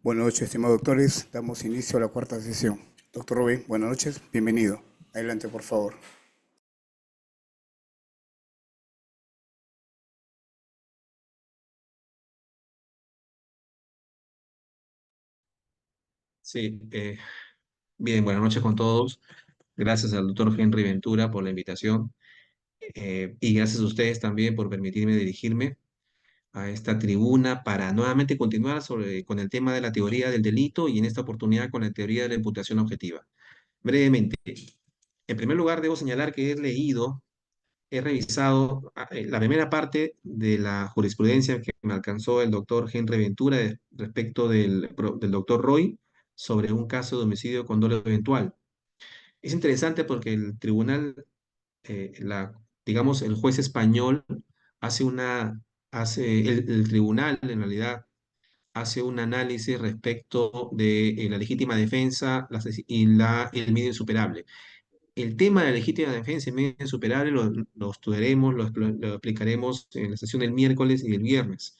Buenas noches, estimados doctores. Damos inicio a la cuarta sesión. Doctor Rubén, buenas noches, bienvenido. Adelante, por favor. Sí, bien, buenas noches con todos. Gracias al doctor Henry Ventura por la invitación y gracias a ustedes también por permitirme dirigirme a esta tribuna para nuevamente continuar con el tema de la teoría del delito y en esta oportunidad con la teoría de la imputación objetiva. Brevemente, en primer lugar debo señalar que he revisado la primera parte de la jurisprudencia que me alcanzó el doctor Henry Ventura respecto del doctor Roy sobre un caso de homicidio con dolo eventual. Es interesante porque el tribunal, digamos, el juez español hace el tribunal en realidad hace un análisis respecto de la legítima defensa el medio insuperable. El tema de la legítima defensa y medio insuperable lo estudiaremos, lo aplicaremos en la sesión del miércoles y el viernes.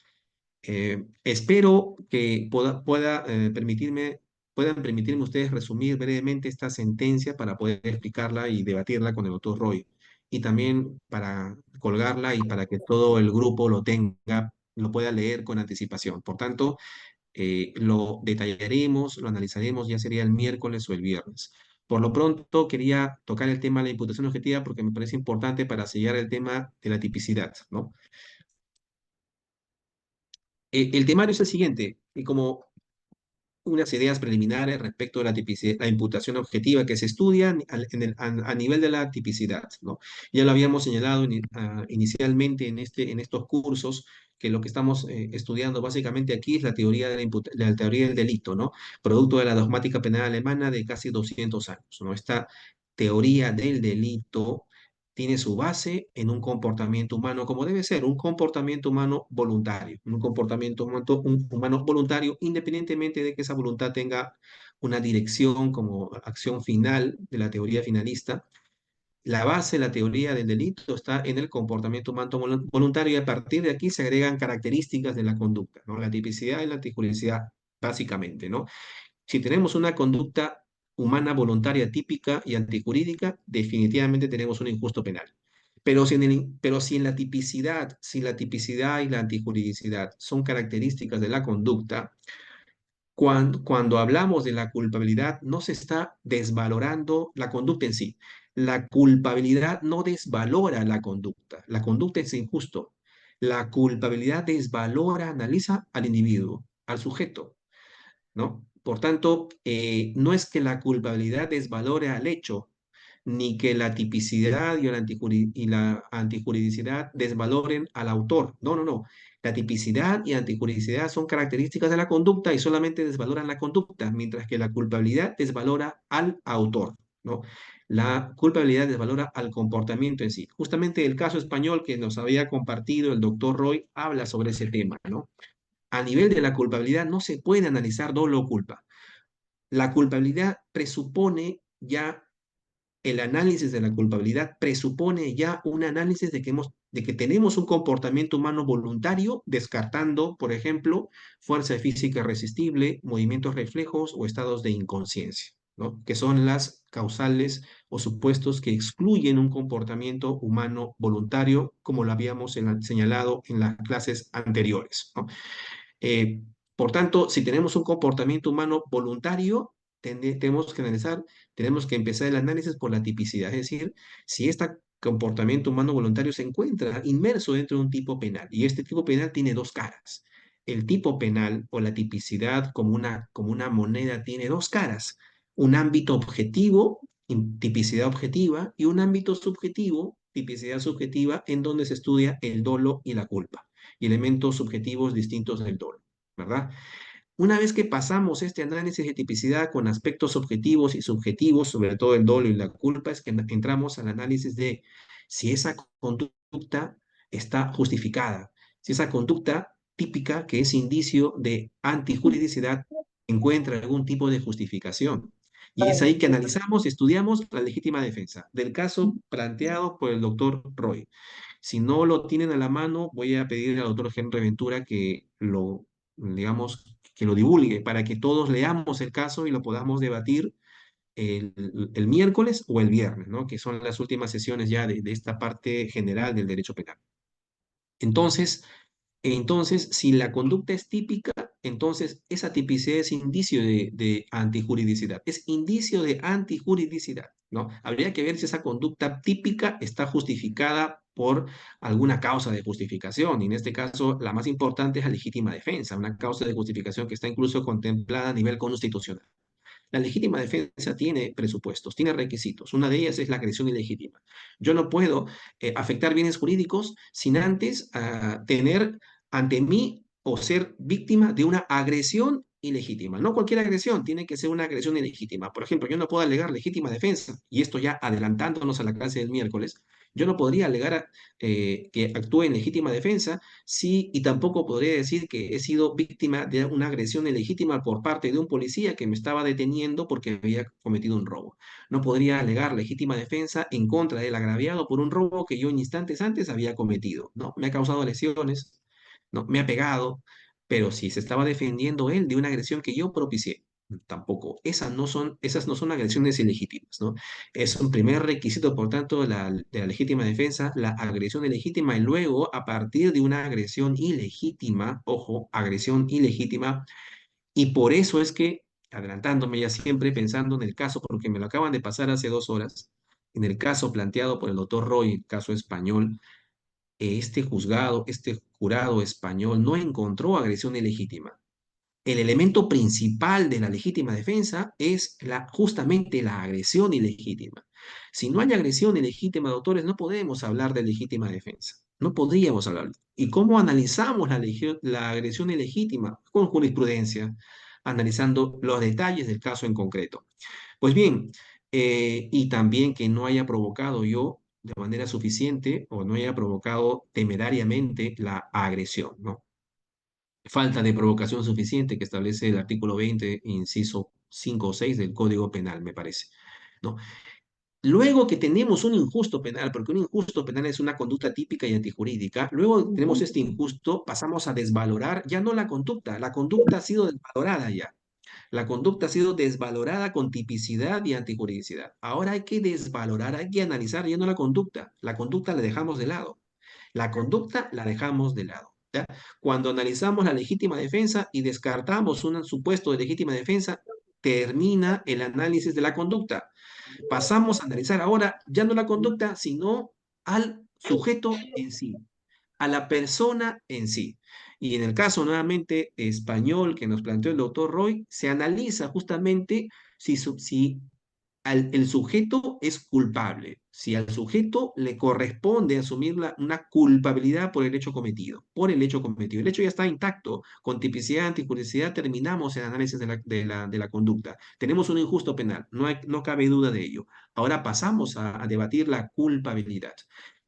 Espero que puedan permitirme ustedes resumir brevemente esta sentencia para poder explicarla y debatirla con el doctor Roy. Y también para colgarla y para que todo el grupo lo pueda leer con anticipación. Por tanto, lo detallaremos, lo analizaremos, ya sería el miércoles o el viernes. Por lo pronto, quería tocar el tema de la imputación objetiva porque me parece importante para sellar el tema de la tipicidad, ¿no? El temario es el siguiente, y como unas ideas preliminares respecto de la tipicidad, la imputación objetiva que se estudia a nivel de la tipicidad, ¿no? Ya lo habíamos señalado inicialmente en estos cursos, que lo que estamos estudiando básicamente aquí es la teoría la teoría del delito, ¿no? Producto de la dogmática penal alemana de casi 200 años, ¿no? Esta teoría del delito tiene su base en un comportamiento humano como debe ser, un comportamiento humano voluntario, un comportamiento humano voluntario independientemente de que esa voluntad tenga una dirección como acción final de la teoría finalista. La base de la teoría del delito está en el comportamiento humano voluntario y a partir de aquí se agregan características de la conducta, ¿no? La tipicidad y la antijuricidad, básicamente, ¿no? Si tenemos una conducta humana voluntaria típica y antijurídica, definitivamente tenemos un injusto penal. Pero si en si la tipicidad y la antijuridicidad son características de la conducta, cuando hablamos de la culpabilidad, no se está desvalorando la conducta en sí. La culpabilidad no desvalora la conducta. La conducta es injusto. La culpabilidad desvalora, analiza al individuo, al sujeto. ¿No? Por tanto, no es que la culpabilidad desvalore al hecho, ni que la tipicidad y la antijuridicidad desvaloren al autor. No, no, no. La tipicidad y antijuridicidad son características de la conducta y solamente desvaloran la conducta, mientras que la culpabilidad desvalora al autor, ¿no? La culpabilidad desvalora al comportamiento en sí. Justamente el caso español que nos había compartido el doctor Roy habla sobre ese tema, ¿no? A nivel de la culpabilidad no se puede analizar dolo o culpa. La culpabilidad presupone ya, el análisis de la culpabilidad presupone ya un análisis de que tenemos un comportamiento humano voluntario, descartando, por ejemplo, fuerza física irresistible, movimientos reflejos o estados de inconsciencia, ¿no? Que son las causales o supuestos que excluyen un comportamiento humano voluntario, como lo habíamos señalado en las clases anteriores, ¿no? Eh, por tanto, si tenemos un comportamiento humano voluntario, tenemos que analizar, tenemos que empezar el análisis por la tipicidad, es decir, si este comportamiento humano voluntario se encuentra inmerso dentro de un tipo penal, y este tipo penal tiene dos caras. El tipo penal o la tipicidad como una moneda tiene dos caras, un ámbito objetivo, tipicidad objetiva, y un ámbito subjetivo, tipicidad subjetiva, en donde se estudia el dolo y la culpa y elementos subjetivos distintos del dolo, ¿verdad? Una vez que pasamos este análisis de tipicidad con aspectos objetivos y subjetivos, sobre todo el dolo y la culpa, es que entramos al análisis de si esa conducta está justificada, si esa conducta típica, que es indicio de antijuridicidad, encuentra algún tipo de justificación. Y es ahí que analizamos y estudiamos la legítima defensa del caso planteado por el doctor Roy. Si no lo tienen a la mano, voy a pedir al doctor Henry Ventura que digamos, que lo divulgue para que todos leamos el caso y lo podamos debatir el miércoles o el viernes, ¿no? Que son las últimas sesiones ya de esta parte general del derecho penal. Entonces, si la conducta es típica, entonces esa tipicidad es indicio de antijuridicidad, es indicio de antijuridicidad, ¿no? Habría que ver si esa conducta típica está justificada por alguna causa de justificación, y en este caso la más importante es la legítima defensa, una causa de justificación que está incluso contemplada a nivel constitucional. La legítima defensa tiene presupuestos, tiene requisitos. Una de ellas es la agresión ilegítima. Yo no puedo afectar bienes jurídicos sin antes tener ante mí o ser víctima de una agresión ilegítima. No cualquier agresión, tiene que ser una agresión ilegítima. Por ejemplo, yo no puedo alegar legítima defensa, y esto ya adelantándonos a la clase del miércoles, yo no podría alegar que actúe en legítima defensa. Sí, y tampoco podría decir que he sido víctima de una agresión ilegítima por parte de un policía que me estaba deteniendo porque había cometido un robo. No podría alegar legítima defensa en contra del agraviado por un robo que yo en instantes antes había cometido. No, me ha causado lesiones, no, me ha pegado, pero si se estaba defendiendo él de una agresión que yo propicié. Tampoco, esas no son agresiones ilegítimas, ¿no? Es un primer requisito, por tanto, de la legítima defensa, la agresión ilegítima, y luego, a partir de una agresión ilegítima, ojo, agresión ilegítima, y por eso es que, adelantándome ya siempre, pensando en el caso, porque me lo acaban de pasar hace 2 horas, en el caso planteado por el doctor Roy, el caso español, este juzgado, este jurado español no encontró agresión ilegítima. El elemento principal de la legítima defensa es justamente la agresión ilegítima. Si no hay agresión ilegítima, doctores, no podemos hablar de legítima defensa. No podríamos hablar. ¿Y cómo analizamos la agresión ilegítima? Con jurisprudencia, analizando los detalles del caso en concreto. Pues bien, y también que no haya provocado yo de manera suficiente o no haya provocado temerariamente la agresión, ¿no? Falta de provocación suficiente que establece el artículo 20, inciso 5 o 6 del Código Penal, me parece, ¿no? Luego que tenemos un injusto penal, porque un injusto penal es una conducta típica y antijurídica, luego tenemos este injusto, pasamos a desvalorar ya no la conducta ha sido desvalorada ya. La conducta ha sido desvalorada con tipicidad y antijuridicidad. Ahora hay que desvalorar, hay que analizar ya no la conducta la dejamos de lado. La conducta la dejamos de lado. ¿Ya? Cuando analizamos la legítima defensa y descartamos un supuesto de legítima defensa, termina el análisis de la conducta. Pasamos a analizar ahora ya no la conducta, sino al sujeto en sí, a la persona en sí. Y en el caso nuevamente español que nos planteó el doctor Roy, se analiza justamente si el sujeto es culpable, si al sujeto le corresponde asumir una culpabilidad por el hecho cometido, por el hecho cometido. El hecho ya está intacto, con tipicidad, anticuricidad, terminamos el análisis de la conducta. Tenemos un injusto penal, no cabe duda de ello. Ahora pasamos a debatir la culpabilidad.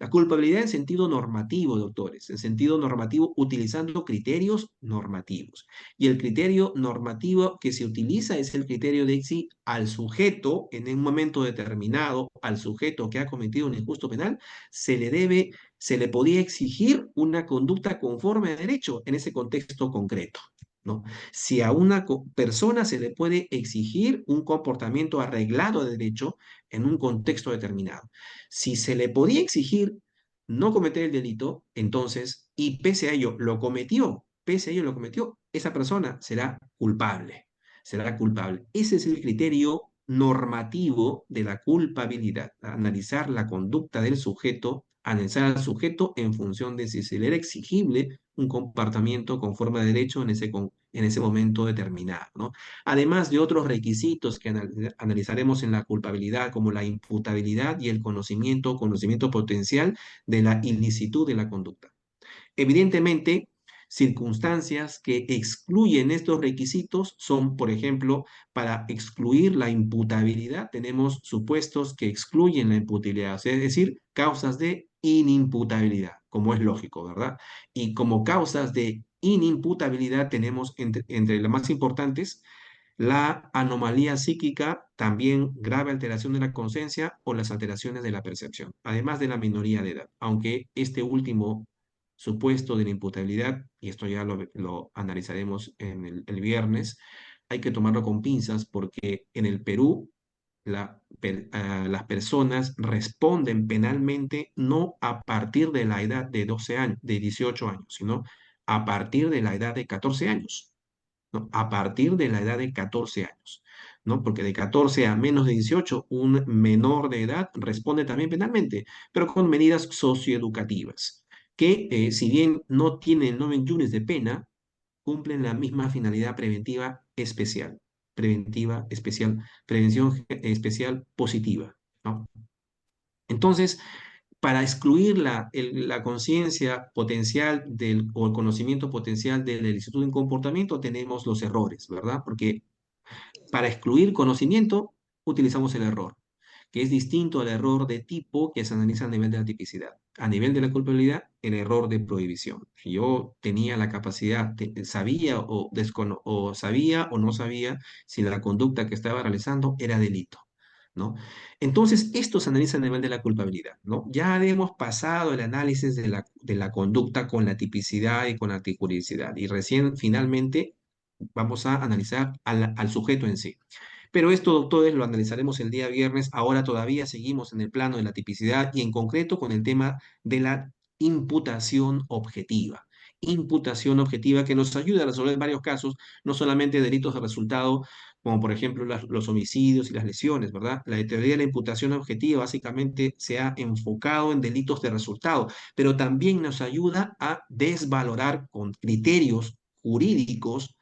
La culpabilidad en sentido normativo, doctores, en sentido normativo utilizando criterios normativos. Y el criterio normativo que se utiliza es el criterio de si al sujeto, en un momento determinado, al sujeto que ha cometido un injusto penal, se le podía exigir una conducta conforme a derecho en ese contexto concreto, ¿no? Si a una persona se le puede exigir un comportamiento arreglado de derecho en un contexto determinado. Si se le podía exigir no cometer el delito, entonces, y pese a ello lo cometió, esa persona será culpable, será culpable. Ese es el criterio normativo de la culpabilidad, analizar la conducta del sujeto, analizar al sujeto en función de si se le era exigible un comportamiento conforme a derecho en ese momento determinado, ¿no? Además de otros requisitos que analizaremos en la culpabilidad, como la imputabilidad y el conocimiento potencial de la ilicitud de la conducta. Evidentemente, circunstancias que excluyen estos requisitos son, por ejemplo, para excluir la imputabilidad, tenemos supuestos que excluyen la imputabilidad, es decir, causas de inimputabilidad, como es lógico, ¿verdad? Y como causas de inimputabilidad tenemos entre las más importantes la anomalía psíquica, también grave alteración de la conciencia o las alteraciones de la percepción, además de la minoría de edad, aunque este último supuesto de la imputabilidad, y esto ya lo analizaremos en el viernes, hay que tomarlo con pinzas porque en el Perú las personas responden penalmente no a partir de la edad de 12 años, de 18 años, sino a partir de la edad de 14 años, ¿no? A partir de la edad de 14 años, ¿no? Porque de 14 a menos de 18, un menor de edad responde también penalmente, pero con medidas socioeducativas, que si bien no tienen nomen juris de pena, cumplen la misma finalidad preventiva especial, prevención especial positiva, ¿no? Entonces, para excluir la conciencia potencial o el conocimiento potencial del ilícito en comportamiento, tenemos los errores, ¿verdad? Porque para excluir conocimiento, utilizamos el error, que es distinto al error de tipo que se analiza a nivel de la tipicidad. A nivel de la culpabilidad, el error de prohibición. Si yo tenía la capacidad, sabía o no sabía si la conducta que estaba realizando era delito, ¿no? Entonces, esto se analiza a nivel de la culpabilidad, ¿no? Ya hemos pasado el análisis de la conducta con la tipicidad y con la tipicidad, y recién, finalmente, vamos a analizar al sujeto en sí. Pero esto, doctores, lo analizaremos el día viernes. Ahora todavía seguimos en el plano de la tipicidad y en concreto con el tema de la imputación objetiva. Imputación objetiva que nos ayuda a resolver varios casos, no solamente delitos de resultado, como por ejemplo los homicidios y las lesiones, ¿verdad? La teoría de la imputación objetiva básicamente se ha enfocado en delitos de resultado, pero también nos ayuda a desvalorar con criterios jurídicos,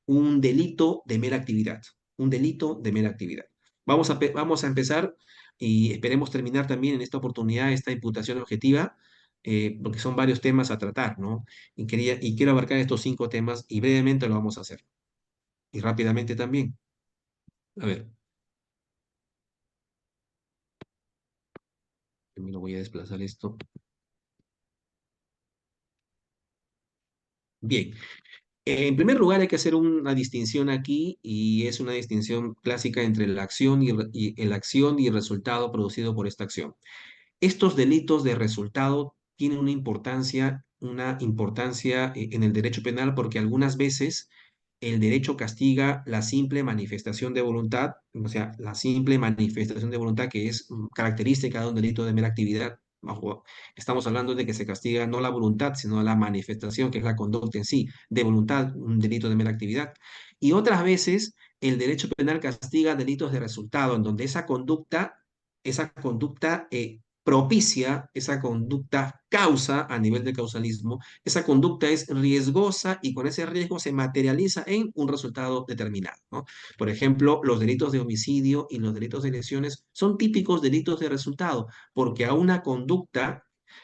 un delito de mera actividad, un delito de mera actividad. Vamos a empezar y esperemos terminar también en esta oportunidad esta imputación objetiva, porque son varios temas a tratar, ¿no? Y quiero abarcar estos 5 temas y brevemente lo vamos a hacer. Y rápidamente también. A ver, primero voy a desplazar esto. Bien, en primer lugar hay que hacer una distinción aquí y es una distinción clásica entre la acción la acción y el resultado producido por esta acción. Estos delitos de resultado tienen una importancia en el derecho penal porque algunas veces el derecho castiga la simple manifestación de voluntad, o sea, la simple manifestación de voluntad que es característica de un delito de mera actividad. Estamos hablando de que se castiga no la voluntad, sino la manifestación, que es la conducta en sí, de voluntad, un delito de mera actividad. Y otras veces el derecho penal castiga delitos de resultado, en donde esa conducta propicia, esa conducta causa a nivel de causalismo, esa conducta es riesgosa y con ese riesgo se materializa en un resultado determinado, ¿no? Por ejemplo, los delitos de homicidio y los delitos de lesiones son típicos delitos de resultado, porque a una conducta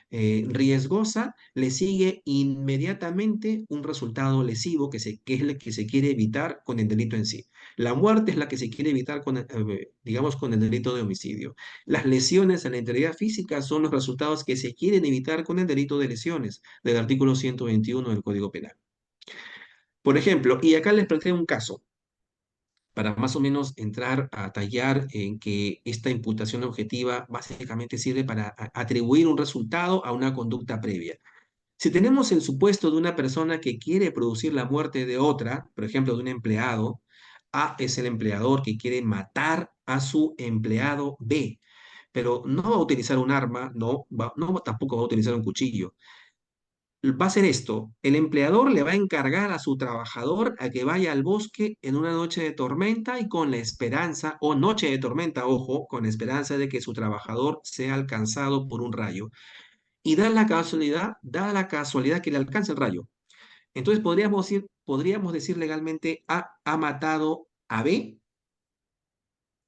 riesgosa le sigue inmediatamente un resultado lesivo que es el que se quiere evitar con el delito en sí. La muerte es la que se quiere evitar digamos, con el delito de homicidio. Las lesiones a la integridad física son los resultados que se quieren evitar con el delito de lesiones del artículo 121 del Código Penal. Por ejemplo, y acá les planteé un caso para más o menos entrar a tallar en que esta imputación objetiva básicamente sirve para atribuir un resultado a una conducta previa. Si tenemos el supuesto de una persona que quiere producir la muerte de otra, por ejemplo, de un empleado, A es el empleador que quiere matar a su empleado B, pero no va a utilizar un arma, tampoco va a utilizar un cuchillo. Va a hacer esto: el empleador le va a encargar a su trabajador a que vaya al bosque en una noche de tormenta y con la esperanza, o noche de tormenta, ojo, con la esperanza de que su trabajador sea alcanzado por un rayo. Y da la casualidad que le alcance el rayo. Entonces podríamos decir legalmente: ha matado a B.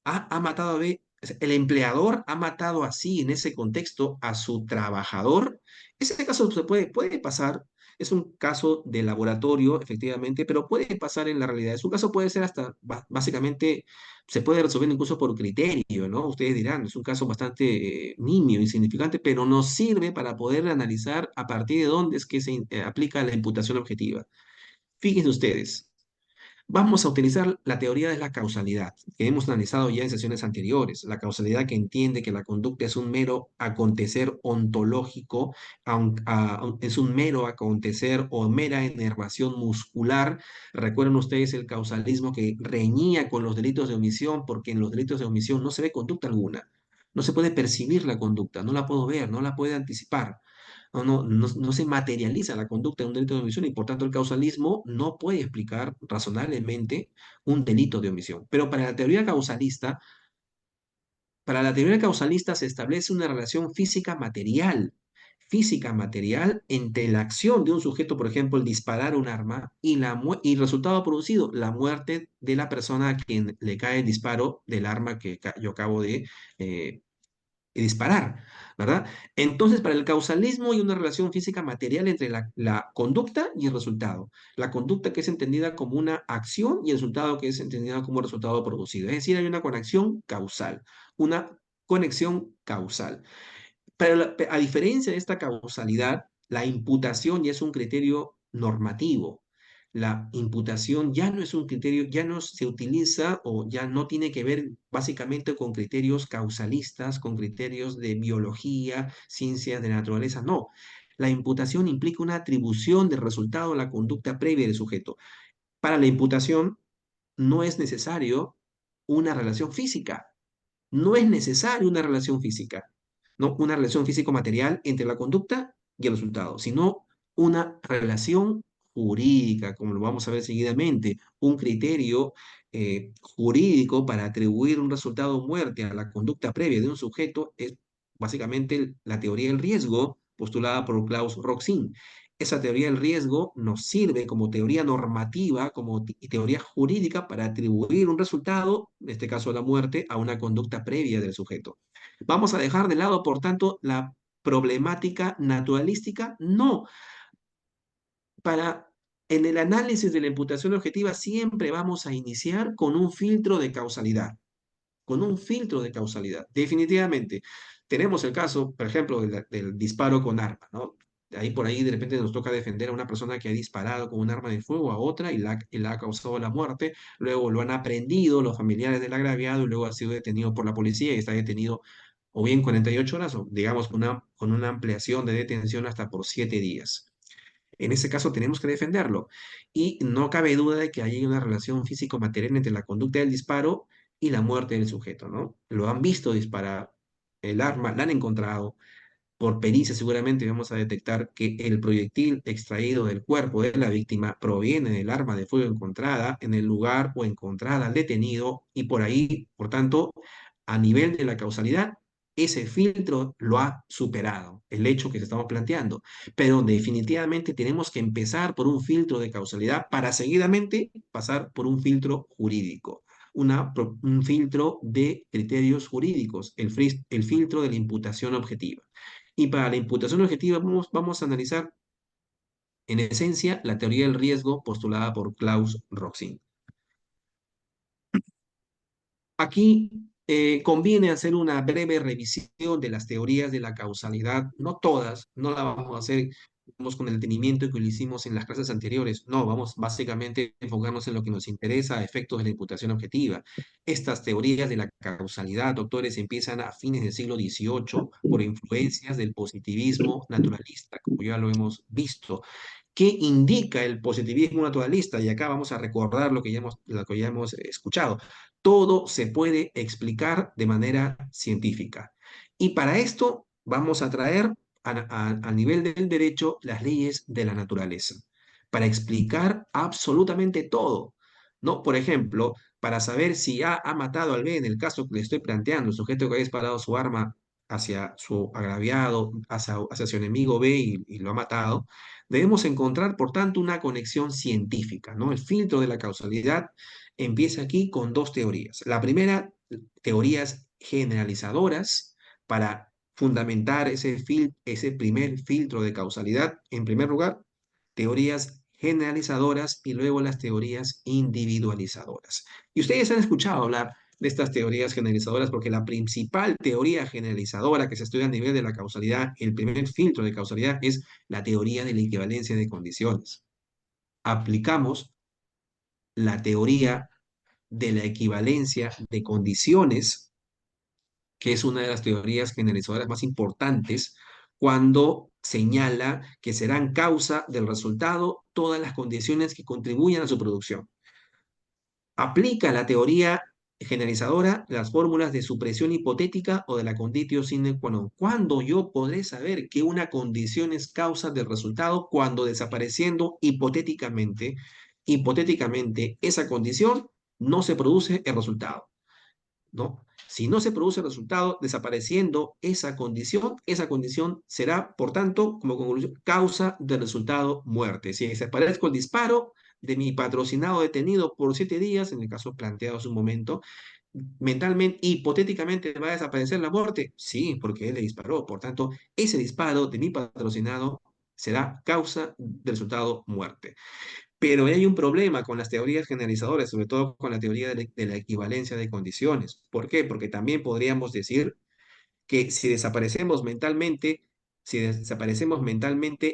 Ha matado a B. O sea, el empleador ha matado así, en ese contexto, a su trabajador. Ese caso puede pasar, es un caso de laboratorio, efectivamente, pero puede pasar en la realidad. Es un caso, puede ser hasta, básicamente, se puede resolver incluso por criterio, ¿no? Ustedes dirán, es un caso bastante nimio, insignificante, pero nos sirve para poder analizar a partir de dónde es que se aplica la imputación objetiva. Fíjense ustedes. Vamos a utilizar la teoría de la causalidad, que hemos analizado ya en sesiones anteriores. La causalidad que entiende que la conducta es un mero acontecer ontológico, es un mero acontecer o mera inervación muscular. Recuerden ustedes el causalismo que reñía con los delitos de omisión, porque en los delitos de omisión no se ve conducta alguna. No se puede percibir la conducta, no la puedo ver, no la puede anticipar. No se materializa la conducta de un delito de omisión y por tanto el causalismo no puede explicar razonablemente un delito de omisión. Pero para la teoría causalista se establece una relación física material entre la acción de un sujeto, por ejemplo, el disparar un arma y el resultado producido, la muerte de la persona a quien le cae el disparo del arma que yo acabo de eh, y disparar, ¿verdad? Entonces, para el causalismo hay una relación física material entre la conducta y el resultado. La conducta que es entendida como una acción y el resultado que es entendida como resultado producido. Es decir, hay una conexión causal. Pero a diferencia de esta causalidad, la imputación ya es un criterio normativo. La imputación ya no es un criterio, ya no se utiliza o ya no tiene que ver básicamente con criterios causalistas, con criterios de biología, ciencias de la naturaleza. No. La imputación implica una atribución del resultado a la conducta previa del sujeto. Para la imputación no es necesario una relación física. No es necesaria una relación física, no una relación físico-material entre la conducta y el resultado, sino una relación jurídica, como lo vamos a ver seguidamente, un criterio jurídico para atribuir un resultado o muerte a la conducta previa de un sujeto es básicamente la teoría del riesgo postulada por Klaus Roxin. Esa teoría del riesgo nos sirve como teoría normativa, como teoría jurídica para atribuir un resultado, en este caso la muerte, a una conducta previa del sujeto. ¿Vamos a dejar de lado, por tanto, la problemática naturalística? No. Para, en el análisis de la imputación objetiva siempre vamos a iniciar con un filtro de causalidad, con un filtro de causalidad. Definitivamente, tenemos el caso, por ejemplo, del disparo con arma, ¿no? Ahí por ahí de repente nos toca defender a una persona que ha disparado con un arma de fuego a otra y la ha causado la muerte. Luego lo han aprendido los familiares del agraviado y luego ha sido detenido por la policía y está detenido o bien 48 horas o digamos con una ampliación de detención hasta por 7 días. En ese caso tenemos que defenderlo. Y no cabe duda de que hay una relación físico-material entre la conducta del disparo y la muerte del sujeto, ¿no? Lo han visto disparar, el arma la han encontrado. Por pericia seguramente vamos a detectar que el proyectil extraído del cuerpo de la víctima proviene del arma de fuego encontrada en el lugar o encontrada al detenido y por ahí, por tanto, a nivel de la causalidad, ese filtro lo ha superado, el hecho que se estamos planteando. Pero definitivamente tenemos que empezar por un filtro de causalidad para seguidamente pasar por un filtro jurídico, un filtro de criterios jurídicos, el filtro de la imputación objetiva. Y para la imputación objetiva vamos a analizar en esencia la teoría del riesgo postulada por Klaus Roxin. Aquí conviene hacer una breve revisión de las teorías de la causalidad, no todas, no la vamos a hacer digamos, con el detenimiento que lo hicimos en las clases anteriores, no, vamos básicamente a enfocarnos en lo que nos interesa a efectos de la imputación objetiva. Estas teorías de la causalidad, doctores, empiezan a fines del siglo XVIII por influencias del positivismo naturalista, como ya lo hemos visto. ¿Qué indica el positivismo naturalista? Y acá vamos a recordar lo que ya hemos escuchado. Todo se puede explicar de manera científica. Y para esto vamos a traer a nivel del derecho las leyes de la naturaleza, para explicar absolutamente todo. ¿No? Por ejemplo, para saber si A ha matado al B, en el caso que le estoy planteando, el sujeto que ha disparado su arma hacia su agraviado, hacia su enemigo B y lo ha matado, debemos encontrar, por tanto, una conexión científica, ¿no? El filtro de la causalidad empieza aquí con dos teorías. La primera, teorías generalizadoras para fundamentar ese primer filtro de causalidad. En primer lugar, teorías generalizadoras y luego las teorías individualizadoras. Y ustedes han escuchado hablar de estas teorías generalizadoras porque la principal teoría generalizadora que se estudia a nivel de la causalidad, el primer filtro de causalidad es la teoría de la equivalencia de condiciones. Aplicamos la teoría de la equivalencia de condiciones, que es una de las teorías generalizadoras más importantes, cuando señala que serán causa del resultado todas las condiciones que contribuyan a su producción. Aplica la teoría generalizadora las fórmulas de supresión hipotética o de la conditio sine qua non. ¿Cuándo yo podré saber que una condición es causa del resultado? Cuando desapareciendo hipotéticamente esa condición, no se produce el resultado, ¿no? Si no se produce el resultado, desapareciendo esa condición será, por tanto, como conclusión, causa del resultado muerte. Si desaparezco el disparo de mi patrocinado detenido por 7 días, en el caso planteado hace un momento, mentalmente, hipotéticamente va a desaparecer la muerte. Sí, porque él le disparó. Por tanto, ese disparo de mi patrocinado será causa del resultado muerte. Pero hay un problema con las teorías generalizadoras, sobre todo con la teoría de la equivalencia de condiciones. ¿Por qué? Porque también podríamos decir que si desaparecemos mentalmente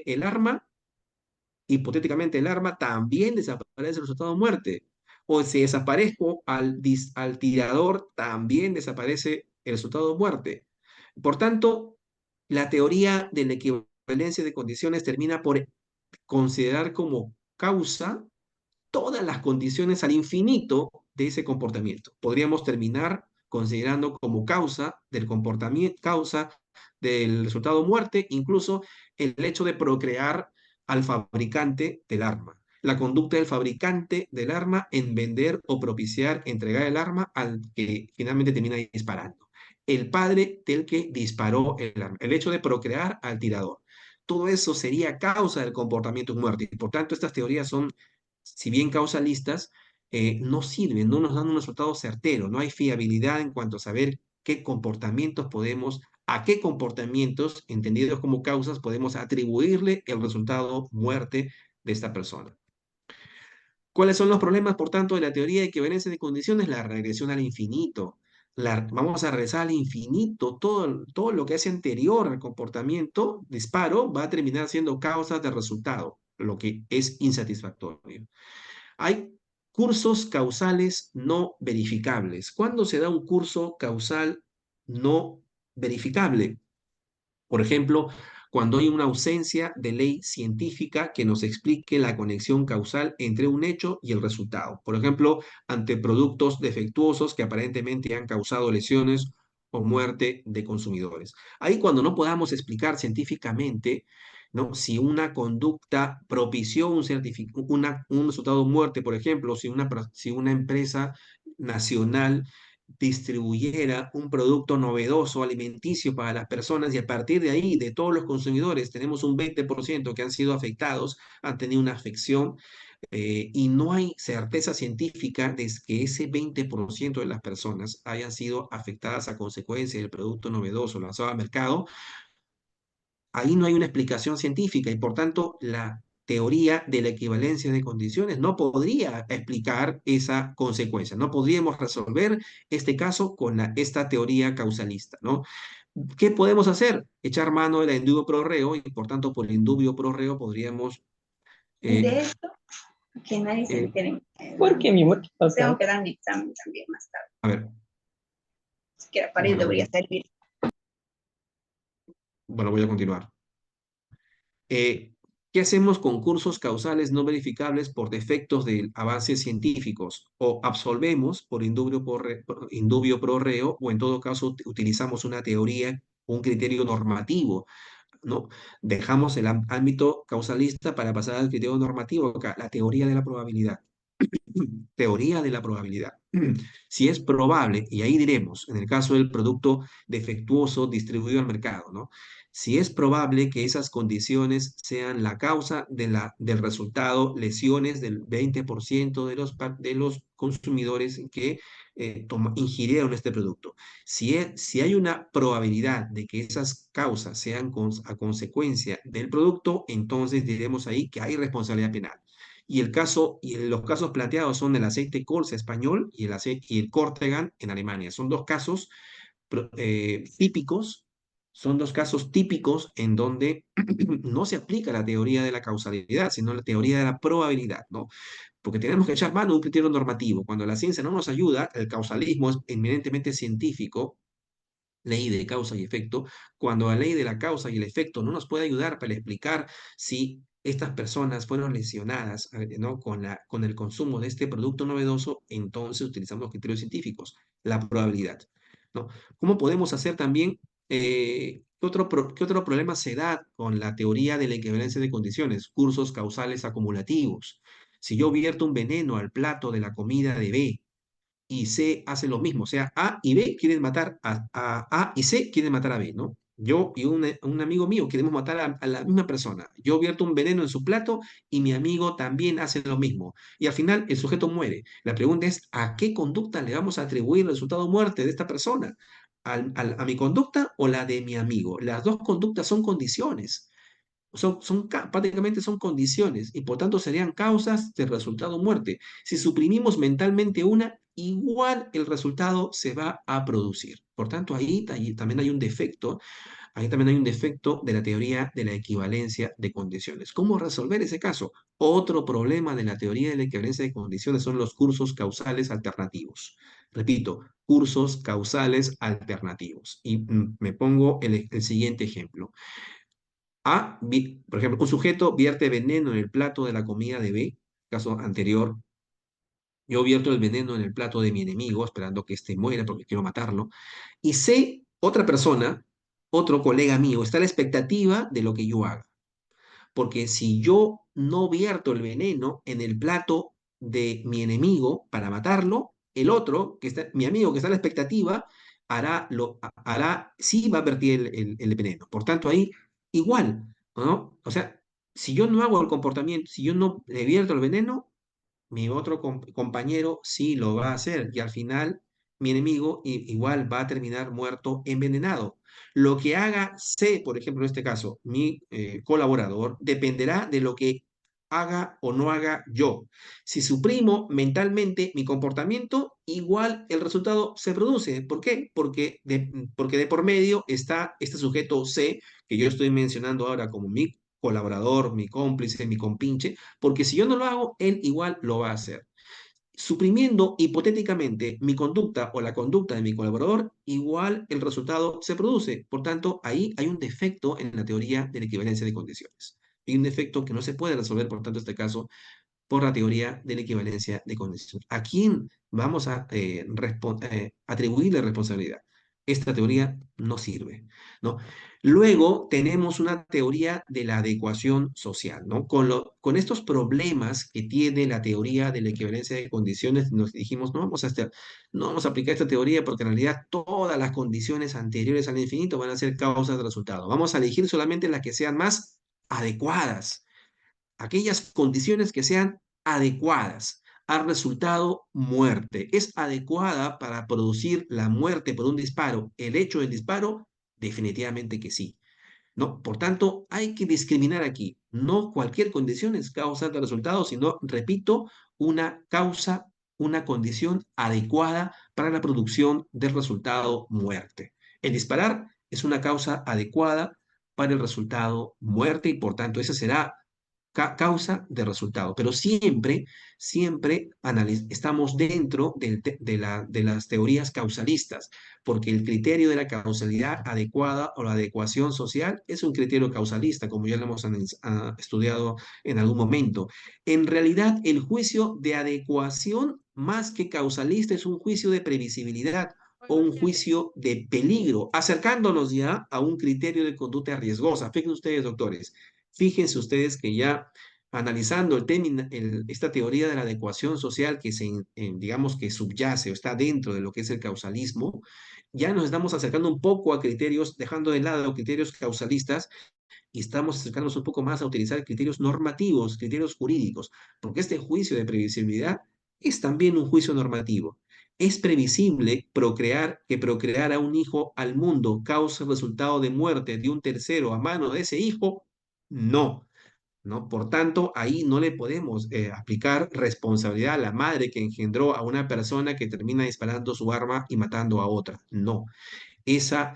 el arma, hipotéticamente el arma también desaparece el resultado de muerte. O si desaparezco al tirador, también desaparece el resultado de muerte. Por tanto, la teoría de la equivalencia de condiciones termina por considerar como causa todas las condiciones al infinito de ese comportamiento. Podríamos terminar considerando como causa del comportamiento, causa del resultado muerte, incluso el hecho de procrear al fabricante del arma. La conducta del fabricante del arma en vender o propiciar, entregar el arma al que finalmente termina disparando. El padre del que disparó el arma. El hecho de procrear al tirador. Todo eso sería causa del comportamiento de muerte. Y por tanto, estas teorías son, si bien causalistas, no sirven, no nos dan un resultado certero, no hay fiabilidad en cuanto a saber a qué comportamientos, entendidos como causas, podemos atribuirle el resultado muerte de esta persona. ¿Cuáles son los problemas, por tanto, de la teoría de equivalencia de condiciones? La regresión al infinito. Vamos a regresar al infinito. Todo lo que hace anterior al comportamiento, disparo, va a terminar siendo causa de resultado, lo que es insatisfactorio. Hay cursos causales no verificables. ¿Cuándo se da un curso causal no verificable? Por ejemplo, cuando hay una ausencia de ley científica que nos explique la conexión causal entre un hecho y el resultado. Por ejemplo, ante productos defectuosos que aparentemente han causado lesiones o muerte de consumidores. Ahí cuando no podamos explicar científicamente, ¿no? Si una conducta propició un resultado de muerte, por ejemplo, si una empresa nacional distribuyera un producto novedoso alimenticio para las personas y a partir de ahí, de todos los consumidores, tenemos un 20% que han sido afectados, han tenido una afección y no hay certeza científica de que ese 20% de las personas hayan sido afectadas a consecuencia del producto novedoso lanzado al mercado. Ahí no hay una explicación científica y por tanto la teoría de la equivalencia de condiciones no podría explicar esa consecuencia. No podríamos resolver este caso con esta teoría causalista, ¿no? ¿Qué podemos hacer? Echar mano de la indubio pro reo y por tanto por el indubio pro reo podríamos... De esto, que nadie se eh, entere. ¿Por qué, mi amor? ¿Qué pasa? Tengo que dar mi examen también más tarde. a ver, Siquiera para ir bueno, debería servir. bueno, voy a continuar. Eh, ¿Qué hacemos con cursos causales no verificables por defectos de avances científicos? O absolvemos por indubio pro reo, o en todo caso utilizamos una teoría, un criterio normativo, ¿no? Dejamos el ámbito causalista para pasar al criterio normativo, la teoría de la probabilidad. Teoría de la probabilidad. Si es probable, y ahí diremos, en el caso del producto defectuoso distribuido al mercado, ¿no? Si es probable que esas condiciones sean la causa del resultado, lesiones del 20% de los consumidores que ingirieron este producto. Si hay una probabilidad de que esas causas sean a consecuencia del producto, entonces diremos ahí que hay responsabilidad penal. Los casos planteados son el aceite Colza español y el Cortegan en Alemania. Son dos casos típicos Son dos casos típicos en donde no se aplica la teoría de la causalidad, sino la teoría de la probabilidad, ¿no? Porque tenemos que echar mano de un criterio normativo. Cuando la ciencia no nos ayuda, el causalismo es eminentemente científico, ley de causa y efecto, cuando la ley de la causa y el efecto no nos puede ayudar para explicar si estas personas fueron lesionadas, ¿no? con el consumo de este producto novedoso, entonces utilizamos los criterios científicos, la probabilidad, ¿no? ¿Cómo podemos hacer también, qué otro problema se da con la teoría de la equivalencia de condiciones? Cursos causales acumulativos. Si yo vierto un veneno al plato de la comida de B, y C hace lo mismo. O sea, A y B quieren matar A y C quieren matar a B, ¿no? Yo y un amigo mío queremos matar a la misma persona. Yo vierto un veneno en su plato y mi amigo también hace lo mismo. Y al final el sujeto muere. La pregunta es, ¿a qué conducta le vamos a atribuir el resultado de muerte de esta persona? ¿A mi conducta o la de mi amigo? Las dos conductas son condiciones. Prácticamente son condiciones y por tanto serían causas del resultado muerte. Si suprimimos mentalmente una, igual el resultado se va a producir. Por tanto, ahí también hay un defecto, ahí también hay un defecto de la teoría de la equivalencia de condiciones. ¿Cómo resolver ese caso? Otro problema de la teoría de la equivalencia de condiciones son los cursos causales alternativos. Repito, cursos causales alternativos. Y me pongo el siguiente ejemplo. Por ejemplo, un sujeto vierte veneno en el plato de la comida de B, caso anterior, yo vierto el veneno en el plato de mi enemigo, esperando que éste muera porque quiero matarlo, y C, otra persona, otro colega mío, está a la expectativa de lo que yo haga. Porque si yo no vierto el veneno en el plato de mi enemigo para matarlo, el otro, mi amigo que está a la expectativa, sí va a vertir el veneno. Por tanto, ahí igual, ¿no? O sea, si yo no hago el comportamiento, si yo no le vierto el veneno, mi otro compañero sí lo va a hacer y al final mi enemigo igual va a terminar muerto envenenado. Lo que haga C, por ejemplo, en este caso, mi colaborador, dependerá de lo que haga o no haga yo. Si suprimo mentalmente mi comportamiento, igual el resultado se produce. ¿Por qué? Porque de por medio está este sujeto C, que yo estoy mencionando ahora como mi colaborador, mi cómplice, mi compinche, porque si yo no lo hago, él igual lo va a hacer. Suprimiendo hipotéticamente mi conducta o la conducta de mi colaborador, igual el resultado se produce. Por tanto, ahí hay un defecto en la teoría de la equivalencia de condiciones. Hay un defecto que no se puede resolver, por tanto, este caso, por la teoría de la equivalencia de condiciones. ¿A quién vamos a atribuirle responsabilidad? Esta teoría no sirve, ¿no? Luego tenemos una teoría de la adecuación social, ¿no? Con estos problemas que tiene la teoría de la equivalencia de condiciones, nos dijimos, no vamos a aplicar esta teoría porque en realidad todas las condiciones anteriores al infinito van a ser causas de resultado. Vamos a elegir solamente las que sean más adecuadas, aquellas condiciones que sean adecuadas al resultado muerte. ¿Es adecuada para producir la muerte por un disparo el hecho del disparo? Definitivamente que sí. ¿No? Por tanto, hay que discriminar aquí. No cualquier condición es causa del resultado, sino, repito, una causa, una condición adecuada para la producción del resultado muerte. El disparar es una causa adecuada para el resultado muerte y por tanto ese será causa de resultado. Pero siempre estamos dentro de las teorías causalistas, porque el criterio de la causalidad adecuada o la adecuación social es un criterio causalista, como ya lo hemos estudiado en algún momento. En realidad, el juicio de adecuación, más que causalista, es un juicio de previsibilidad o un juicio de peligro, acercándonos ya a un criterio de conducta riesgosa. Fíjense ustedes, doctores, fíjense ustedes que ya analizando esta teoría de la adecuación social que digamos que subyace o está dentro de lo que es el causalismo, ya nos estamos acercando un poco a criterios, dejando de lado criterios causalistas y estamos acercándonos un poco más a utilizar criterios normativos, criterios jurídicos, porque este juicio de previsibilidad es también un juicio normativo. ¿Es previsible que procrear a un hijo al mundo cause el resultado de muerte de un tercero a mano de ese hijo? No. ¿No? Por tanto, ahí no le podemos aplicar responsabilidad a la madre que engendró a una persona que termina disparando su arma y matando a otra. No, esa,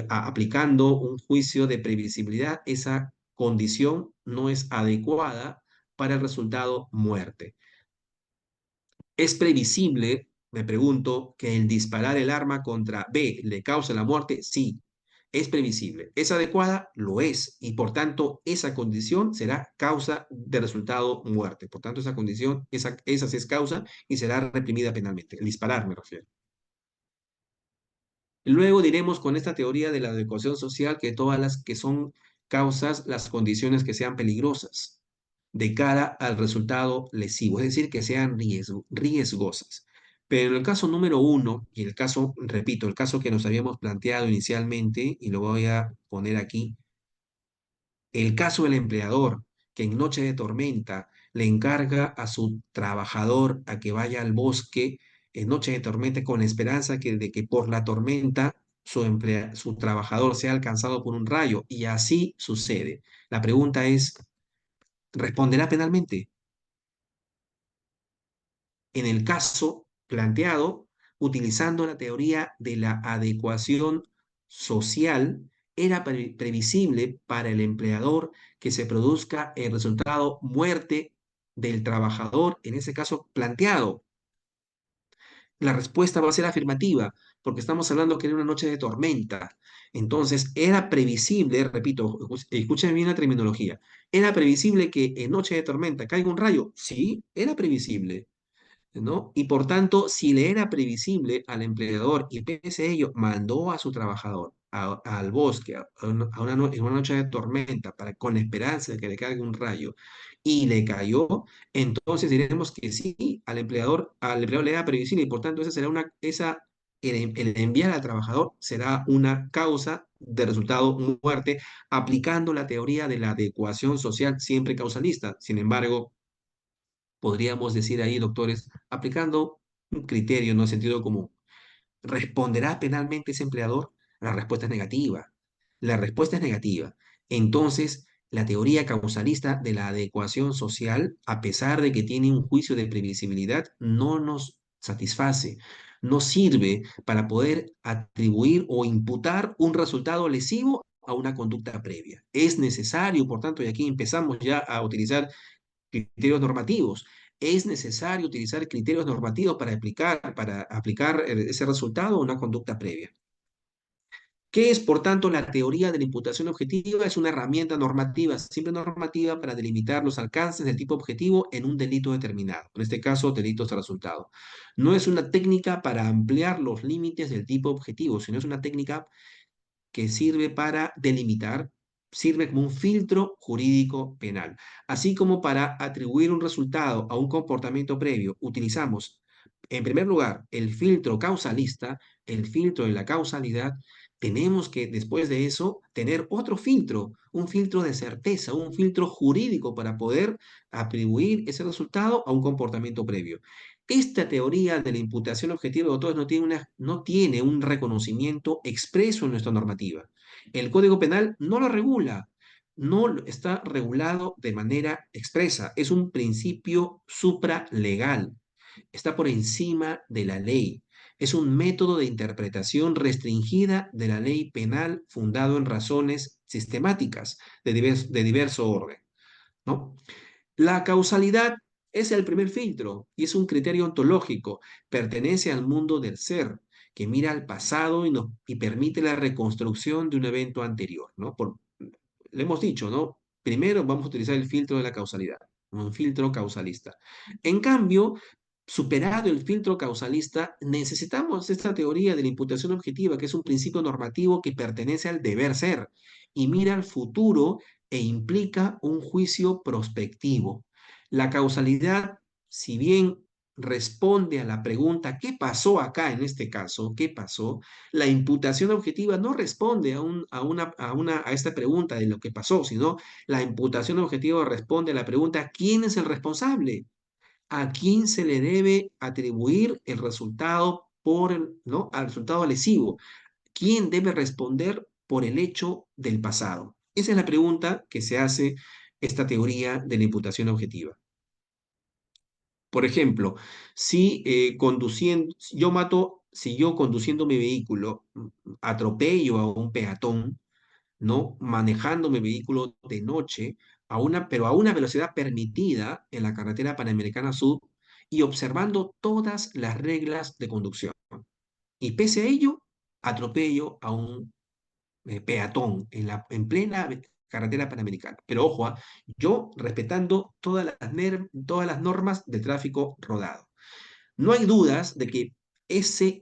aplicando un juicio de previsibilidad, esa condición no es adecuada para el resultado muerte. ¿Es previsible, me pregunto, que el disparar el arma contra B le cause la muerte? Sí, es previsible. ¿Es adecuada? Lo es. Y por tanto, esa condición será causa de resultado muerte. Por tanto, esa condición, esa sí es causa y será reprimida penalmente. El disparar, me refiero. Luego diremos con esta teoría de la adecuación social que todas las que son causas, las condiciones que sean peligrosas de cara al resultado lesivo, es decir, que sean riesgosas. Pero en el caso número uno, y el caso, repito, el caso que nos habíamos planteado inicialmente, y lo voy a poner aquí, el caso del empleador que en noche de tormenta le encarga a su trabajador a que vaya al bosque en noche de tormenta con la esperanza de que por la tormenta su trabajador sea alcanzado por un rayo, y así sucede. La pregunta es, ¿responderá penalmente? En el caso planteado, utilizando la teoría de la adecuación social, era previsible para el empleador que se produzca el resultado muerte del trabajador, en ese caso planteado. La respuesta va a ser afirmativa, porque estamos hablando que era una noche de tormenta. Entonces, era previsible, repito, escuchen bien la terminología, ¿era previsible que en noche de tormenta caiga un rayo? Sí, era previsible. ¿No? Y por tanto, si le era previsible al empleador y pese a ello mandó a su trabajador al bosque en una noche de tormenta con la esperanza de que le caiga un rayo y le cayó, entonces diremos que sí, al empleador le era previsible y por tanto el enviar al trabajador será una causa de resultado muerte aplicando la teoría de la adecuación social siempre causalista. Sin embargo, podríamos decir ahí, doctores, aplicando un criterio, no sentido común. ¿Responderá penalmente ese empleador? La respuesta es negativa. La respuesta es negativa. Entonces, la teoría causalista de la adecuación social, a pesar de que tiene un juicio de previsibilidad, no nos satisface, no sirve para poder atribuir o imputar un resultado lesivo a una conducta previa. Es necesario, por tanto, y aquí empezamos ya a utilizar criterios normativos. Es necesario utilizar criterios normativos para aplicar ese resultado a una conducta previa. ¿Qué es, por tanto, la teoría de la imputación objetiva? Es una herramienta normativa, simple normativa, para delimitar los alcances del tipo objetivo en un delito determinado, en este caso, delitos de resultado. No es una técnica para ampliar los límites del tipo objetivo, sino es una técnica que sirve para delimitar, sirve como un filtro jurídico penal. Así como para atribuir un resultado a un comportamiento previo, utilizamos, en primer lugar, el filtro causalista, el filtro de la causalidad. Tenemos que, después de eso, tener otro filtro, un filtro de certeza, un filtro jurídico para poder atribuir ese resultado a un comportamiento previo. Esta teoría de la imputación objetiva de autores no tiene un reconocimiento expreso en nuestra normativa. El Código Penal no lo regula, está regulado de manera expresa. Es un principio supralegal, está por encima de la ley. Es un método de interpretación restringida de la ley penal fundado en razones sistemáticas de diverso orden, ¿no? La causalidad es el primer filtro y es un criterio ontológico. Pertenece al mundo del ser, que mira al pasado y permite la reconstrucción de un evento anterior, ¿no? Le hemos dicho, ¿no? Primero vamos a utilizar el filtro de la causalidad, un filtro causalista. En cambio, superado el filtro causalista, necesitamos esta teoría de la imputación objetiva, que es un principio normativo que pertenece al deber ser y mira al futuro e implica un juicio prospectivo. La causalidad, si bien responde a la pregunta, ¿qué pasó acá en este caso? ¿Qué pasó? La imputación objetiva no responde a esta pregunta de lo que pasó, sino la imputación objetiva responde a la pregunta, ¿quién es el responsable? ¿A quién se le debe atribuir el resultado ¿no? Al resultado lesivo? ¿Quién debe responder por el hecho del pasado? Esa es la pregunta que se hace esta teoría de la imputación objetiva. Por ejemplo, si yo mato si yo conduciendo mi vehículo atropello a un peatón, ¿no? Manejando mi vehículo de noche, pero a una velocidad permitida en la carretera Panamericana Sur y observando todas las reglas de conducción. Y pese a ello, atropello a un peatón en plena carretera Panamericana. Pero ojo, yo respetando todas las normas de tráfico rodado. No hay dudas de que este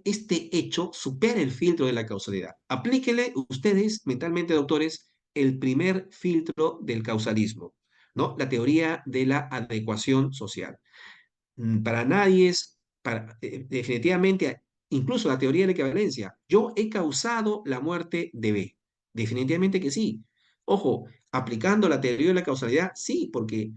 hecho supera el filtro de la causalidad. Aplíquele ustedes mentalmente, doctores, el primer filtro del causalismo, ¿no? La teoría de la adecuación social. Para nadie es, definitivamente, incluso la teoría de la equivalencia. Yo he causado la muerte de B. Definitivamente que sí. Ojo, aplicando la teoría de la causalidad, sí, porque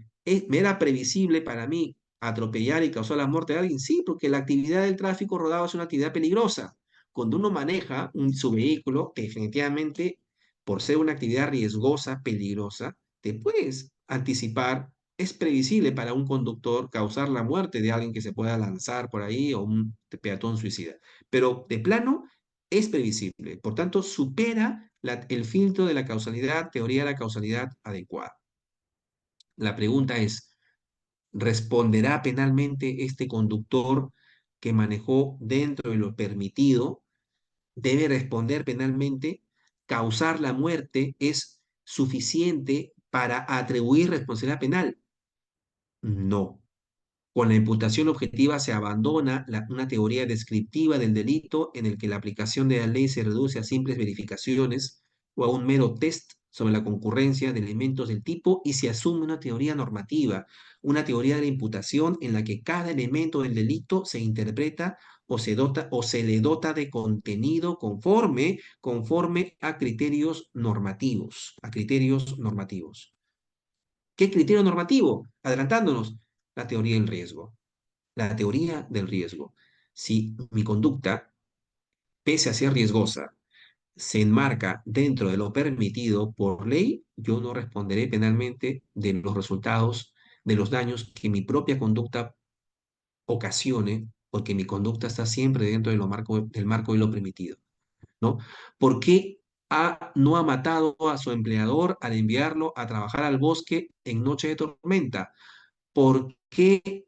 me era previsible para mí atropellar y causar la muerte de alguien, sí, porque la actividad del tráfico rodado es una actividad peligrosa. Cuando uno maneja su vehículo, definitivamente, por ser una actividad riesgosa, peligrosa, te puedes anticipar, es previsible para un conductor causar la muerte de alguien que se pueda lanzar por ahí o un peatón suicida. Pero de plano es previsible. Por tanto, supera el filtro de la causalidad, teoría de la causalidad adecuada. La pregunta es, ¿responderá penalmente este conductor que manejó dentro de lo permitido? ¿Debe responder penalmente? ¿Causar la muerte es suficiente para atribuir responsabilidad penal? No. Con la imputación objetiva se abandona una teoría descriptiva del delito en el que la aplicación de la ley se reduce a simples verificaciones o a un mero test sobre la concurrencia de elementos del tipo y se asume una teoría normativa, una teoría de la imputación en la que cada elemento del delito se interpreta o se le dota de contenido conforme a criterios normativos, a criterios normativos. ¿Qué criterio normativo? Adelantándonos, la teoría del riesgo. La teoría del riesgo. Si mi conducta, pese a ser riesgosa, se enmarca dentro de lo permitido por ley, yo no responderé penalmente de los resultados, de los daños que mi propia conducta ocasione, porque mi conducta está siempre dentro de del marco de lo permitido, ¿no? ¿Por qué no ha matado a su empleador al enviarlo a trabajar al bosque en noche de tormenta? ¿Por qué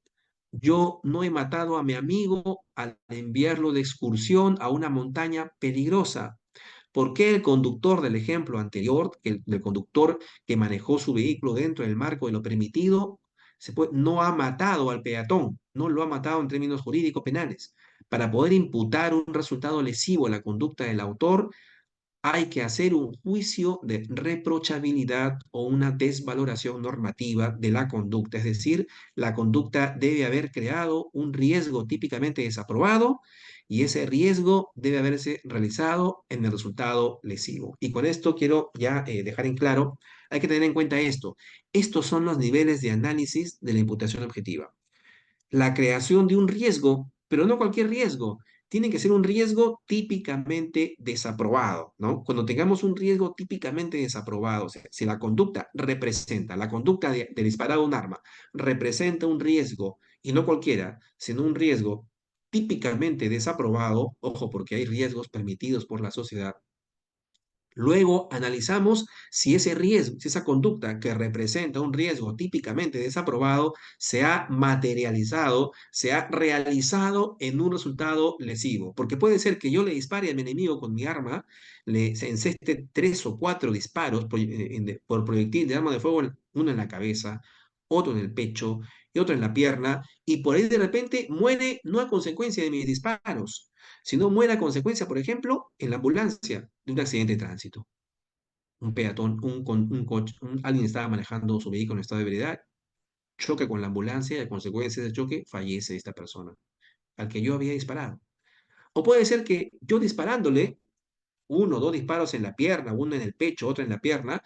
yo no he matado a mi amigo al enviarlo de excursión a una montaña peligrosa? ¿Por qué el conductor del ejemplo anterior, el conductor que manejó su vehículo dentro del marco de lo permitido, no ha matado al peatón? No lo ha matado en términos jurídicos penales. Para poder imputar un resultado lesivo a la conducta del autor, hay que hacer un juicio de reprochabilidad o una desvaloración normativa de la conducta. Es decir, la conducta debe haber creado un riesgo típicamente desaprobado y ese riesgo debe haberse realizado en el resultado lesivo. Y con esto quiero ya dejar en claro, hay que tener en cuenta esto. Estos son los niveles de análisis de la imputación objetiva. La creación de un riesgo, pero no cualquier riesgo. Tiene que ser un riesgo típicamente desaprobado, ¿no? Cuando tengamos un riesgo típicamente desaprobado, o sea, si la conducta representa, la conducta de disparar un arma representa un riesgo, y no cualquiera, sino un riesgo típicamente desaprobado, ojo, porque hay riesgos permitidos por la sociedad. Luego analizamos si ese riesgo, si esa conducta que representa un riesgo típicamente desaprobado se ha materializado, se ha realizado en un resultado lesivo. Porque puede ser que yo le dispare a mi enemigo con mi arma, se enceste 3 o 4 disparos por proyectil de arma de fuego, uno en la cabeza, otro en el pecho y otro en la pierna, y por ahí de repente muere no a consecuencia de mis disparos, sino muere a consecuencia, por ejemplo, en la ambulancia de un accidente de tránsito. Un peatón, alguien estaba manejando su vehículo en estado de ebriedad, choca con la ambulancia y a consecuencia de ese choque fallece esta persona, al que yo había disparado. O puede ser que yo disparándole, 1 o 2 disparos en la pierna, uno en el pecho, otro en la pierna,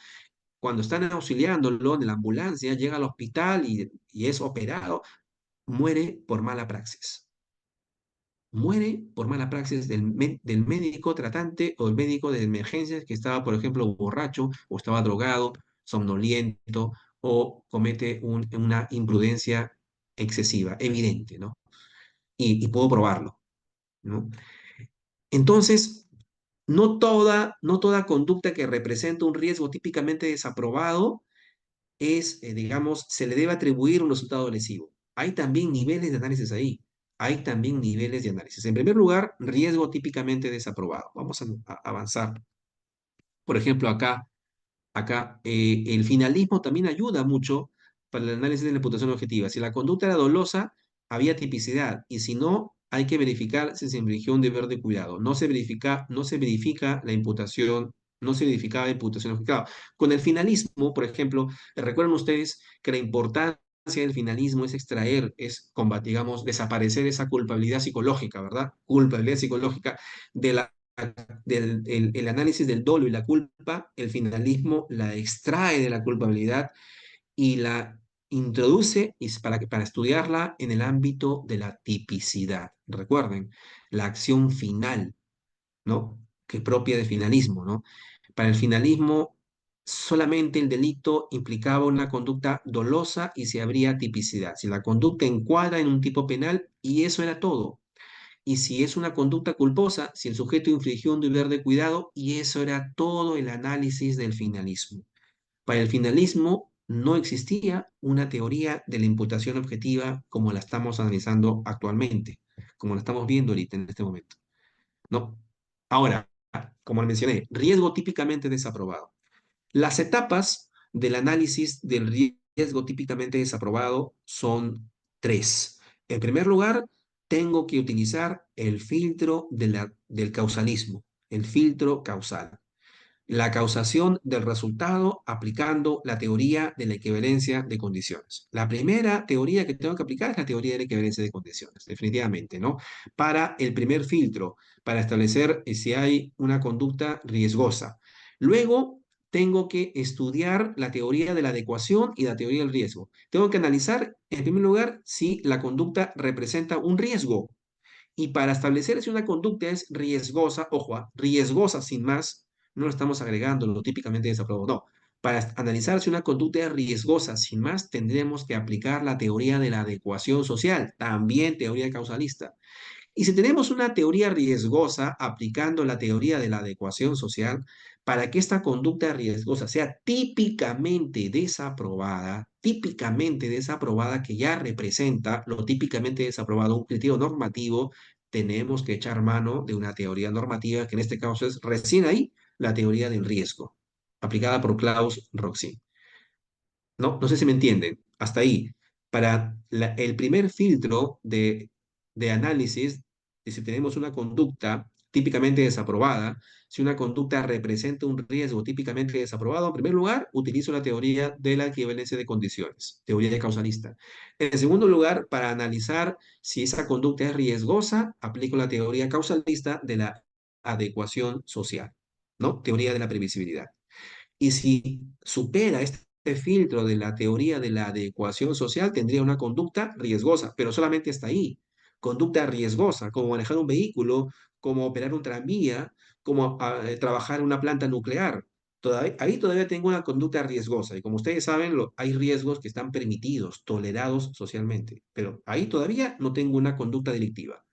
cuando están auxiliándolo en la ambulancia, llega al hospital y es operado, muere por mala praxis. Muere por mala praxis del médico tratante o el médico de emergencias que estaba, por ejemplo, borracho o estaba drogado, somnoliento o comete una imprudencia excesiva, evidente, ¿no? Y puedo probarlo, ¿no? Entonces, no toda conducta que representa un riesgo típicamente desaprobado digamos, se le debe atribuir un resultado lesivo. Hay también niveles de análisis ahí. Hay también niveles de análisis. En primer lugar, riesgo típicamente desaprobado. Vamos a avanzar. Por ejemplo, acá el finalismo también ayuda mucho para el análisis de la imputación objetiva. Si la conducta era dolosa, había tipicidad. Y si no, hay que verificar si se infringió un deber de cuidado. No se verifica la imputación, no se verificaba la imputación objetiva. Con el finalismo, por ejemplo, recuerdan ustedes que la importancia del finalismo es extraer, es combatir, digamos, desaparecer esa culpabilidad psicológica, ¿verdad? Culpabilidad psicológica de la el análisis del dolo y la culpa, el finalismo la extrae de la culpabilidad y la introduce para estudiarla en el ámbito de la tipicidad. Recuerden, la acción final, ¿no? Que es propia del finalismo, ¿no? Para el finalismo, solamente el delito implicaba una conducta dolosa y se habría tipicidad. Si la conducta encuadra en un tipo penal, y eso era todo. Y si es una conducta culposa, si el sujeto infringió un deber de cuidado, y eso era todo el análisis del finalismo. Para el finalismo no existía una teoría de la imputación objetiva como la estamos analizando actualmente, como la estamos viendo ahorita en este momento. ¿No? Ahora, como mencioné, riesgo típicamente desaprobado. Las etapas del análisis del riesgo típicamente desaprobado son tres. En primer lugar, tengo que utilizar el filtro del causalismo, el filtro causal. La causación del resultado aplicando la teoría de la equivalencia de condiciones. La primera teoría que tengo que aplicar es la teoría de la equivalencia de condiciones, definitivamente, ¿no? Para el primer filtro, para establecer si hay una conducta riesgosa. Luego, tengo que estudiar la teoría de la adecuación y la teoría del riesgo. Tengo que analizar, en primer lugar, si la conducta representa un riesgo. Y para establecer si una conducta es riesgosa, ojo, riesgosa sin más, no lo estamos agregando lo típicamente desaprobado, no. Para analizar si una conducta es riesgosa sin más, tendremos que aplicar la teoría de la adecuación social, también teoría causalista. Y si tenemos una teoría riesgosa aplicando la teoría de la adecuación social, para que esta conducta riesgosa sea típicamente desaprobada, que ya representa lo típicamente desaprobado, un criterio normativo, tenemos que echar mano de una teoría normativa, que en este caso es recién ahí la teoría del riesgo, aplicada por Klaus Roxin. No sé si me entienden. Hasta ahí. Para el primer filtro de análisis, de si tenemos una conducta típicamente desaprobada, si una conducta representa un riesgo típicamente desaprobado, en primer lugar, utilizo la teoría de la equivalencia de condiciones, teoría de causalista. En segundo lugar, para analizar si esa conducta es riesgosa, aplico la teoría causalista de la adecuación social, ¿no? Teoría de la previsibilidad. Y si supera este filtro de la teoría de la adecuación social, tendría una conducta riesgosa, pero solamente está ahí. Conducta riesgosa, como manejar un vehículo, como operar un tranvía, como trabajar en una planta nuclear. Ahí todavía tengo una conducta riesgosa. Y como ustedes saben, hay riesgos que están permitidos, tolerados socialmente. Pero ahí todavía no tengo una conducta delictiva.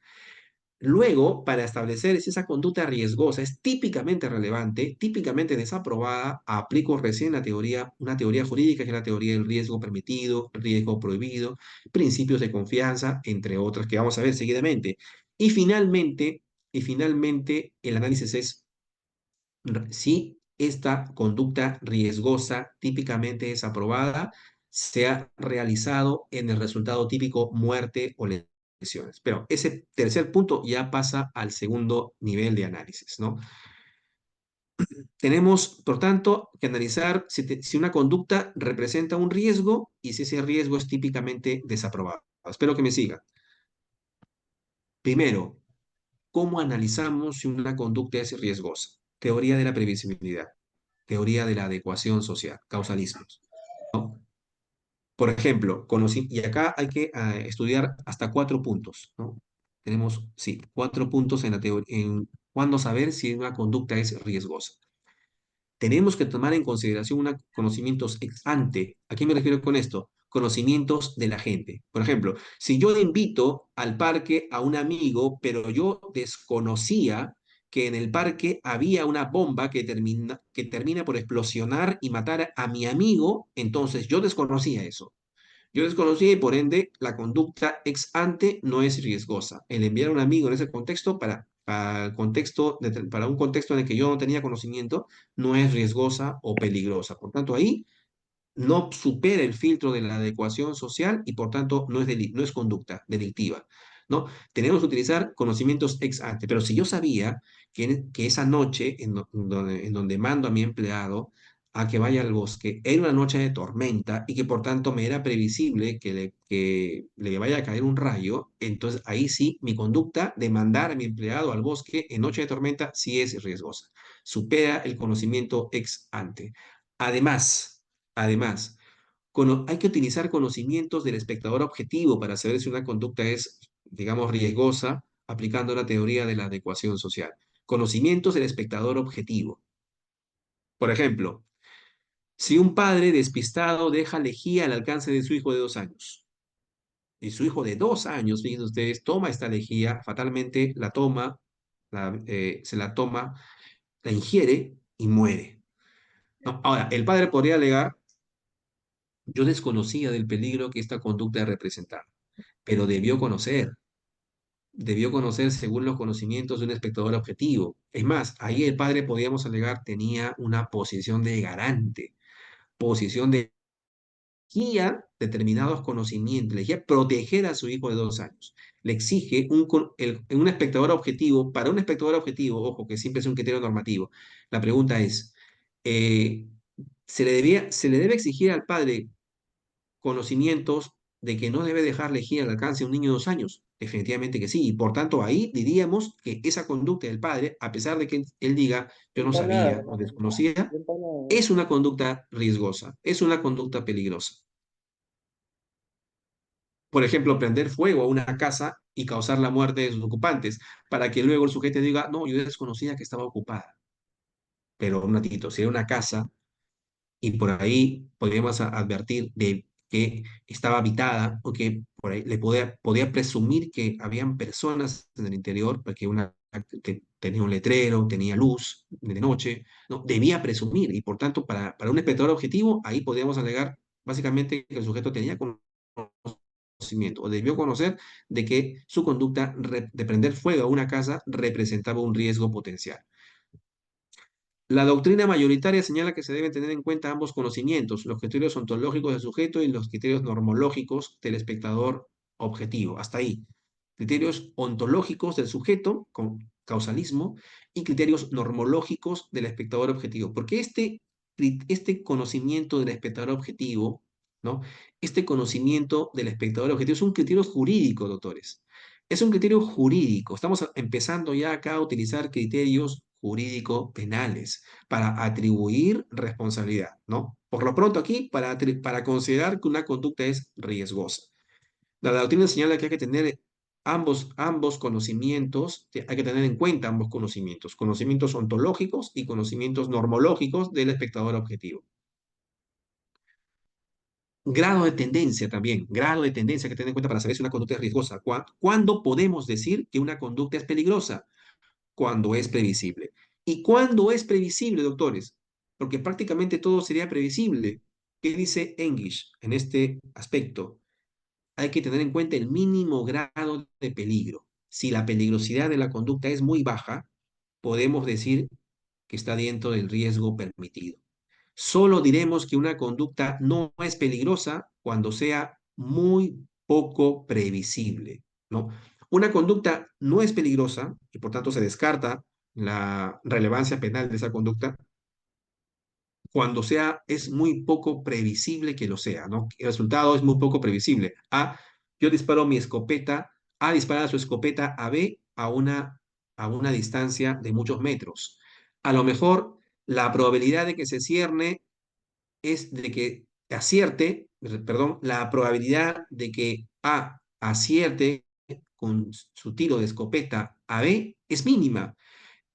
Luego, para establecer si esa conducta riesgosa es típicamente relevante, típicamente desaprobada, aplico recién una teoría jurídica, que es la teoría del riesgo permitido, riesgo prohibido, principios de confianza, entre otras que vamos a ver seguidamente. Y finalmente, el análisis es si esta conducta riesgosa, típicamente desaprobada, se ha realizado en el resultado típico muerte o lesiones. Pero ese tercer punto ya pasa al segundo nivel de análisis, ¿no? Tenemos, por tanto, que analizar si una conducta representa un riesgo y si ese riesgo es típicamente desaprobado. Espero que me siga. Primero, ¿cómo analizamos si una conducta es riesgosa? Teoría de la previsibilidad, teoría de la adecuación social, causalismos, ¿no? Por ejemplo, y acá hay que estudiar hasta 4 puntos, ¿no? Tenemos, sí, 4 puntos en la teoría, en cuándo saber si una conducta es riesgosa. Tenemos que tomar en consideración conocimientos ex ante. ¿A qué me refiero con esto? Conocimientos de la gente. Por ejemplo, si yo invito al parque a un amigo, pero yo desconocía que en el parque había una bomba que termina por explosionar y matar a mi amigo, entonces yo desconocía eso. Yo desconocía y por ende la conducta ex ante no es riesgosa. El enviar a un amigo en ese contexto para un contexto en el que yo no tenía conocimiento no es riesgosa o peligrosa. Por tanto, ahí no supera el filtro de la adecuación social y por tanto no es conducta delictiva, ¿no? Tenemos que utilizar conocimientos ex ante, pero si yo sabía que esa noche en donde mando a mi empleado a que vaya al bosque, era una noche de tormenta y que por tanto me era previsible que le vaya a caer un rayo, entonces ahí sí mi conducta de mandar a mi empleado al bosque en noche de tormenta sí es riesgosa. Supera el conocimiento ex ante. Además, hay que utilizar conocimientos del espectador objetivo para saber si una conducta es, digamos, riesgosa, aplicando la teoría de la adecuación social. Conocimientos del espectador objetivo. Por ejemplo, si un padre despistado deja lejía al alcance de su hijo de 2 años, y su hijo de 2 años, fíjense ustedes, toma esta lejía, fatalmente la toma, se la toma, la ingiere y muere. ¿No? Ahora, el padre podría alegar: yo desconocía del peligro que esta conducta representaba, pero debió conocer según los conocimientos de un espectador objetivo. Es más, ahí el padre, podíamos alegar, tenía una posición de garante, posición de guía determinados conocimientos, le exigía proteger a su hijo de 2 años. Le exige un espectador objetivo, para un espectador objetivo, ojo, que siempre es un criterio normativo. La pregunta es, eh, se le debe exigir al padre conocimientos de que no debe dejar lejía al alcance de un niño de 2 años? Definitivamente que sí. Y por tanto, ahí diríamos que esa conducta del padre, a pesar de que él diga yo no sabía o desconocía, es una conducta riesgosa, es una conducta peligrosa. Por ejemplo, prender fuego a una casa y causar la muerte de sus ocupantes, para que luego el sujeto diga, no, yo desconocía que estaba ocupada. Pero un ratito, si era una casa y por ahí podríamos advertir de que estaba habitada o que por ahí podía presumir que habían personas en el interior, porque tenía un letrero, tenía luz de noche, ¿no? Debía presumir y por tanto para un espectador objetivo ahí podríamos alegar básicamente que el sujeto tenía conocimiento o debió conocer de que su conducta de prender fuego a una casa representaba un riesgo potencial. La doctrina mayoritaria señala que se deben tener en cuenta ambos conocimientos, los criterios ontológicos del sujeto y los criterios normológicos del espectador objetivo. Hasta ahí. Criterios ontológicos del sujeto, con causalismo, y criterios normológicos del espectador objetivo. Porque este conocimiento del espectador objetivo, ¿no? Este conocimiento del espectador objetivo es un criterio jurídico, doctores. Es un criterio jurídico. Estamos empezando ya acá a utilizar criterios jurídico-penales para atribuir responsabilidad, ¿no? Por lo pronto aquí, para considerar que una conducta es riesgosa. La doctrina señala que hay que tener ambos conocimientos, hay que tener en cuenta ambos conocimientos, conocimientos ontológicos y conocimientos normológicos del espectador objetivo. Grado de tendencia también, grado de tendencia que tener en cuenta para saber si una conducta es riesgosa. ¿Cuándo podemos decir que una conducta es peligrosa? Cuando es previsible. ¿Y cuándo es previsible, doctores? Porque prácticamente todo sería previsible. ¿Qué dice English en este aspecto? Hay que tener en cuenta el mínimo grado de peligro. Si la peligrosidad de la conducta es muy baja, podemos decir que está dentro del riesgo permitido. Solo diremos que una conducta no es peligrosa cuando sea muy poco previsible, ¿no? Una conducta no es peligrosa y por tanto se descarta la relevancia penal de esa conducta cuando es muy poco previsible que lo sea, ¿no? El resultado es muy poco previsible. Yo disparo mi escopeta, A dispara su escopeta a B a una distancia de muchos metros. A lo mejor la probabilidad de que se cierne es de que acierte, perdón, la probabilidad de que A acierte con su tiro de escopeta a B es mínima,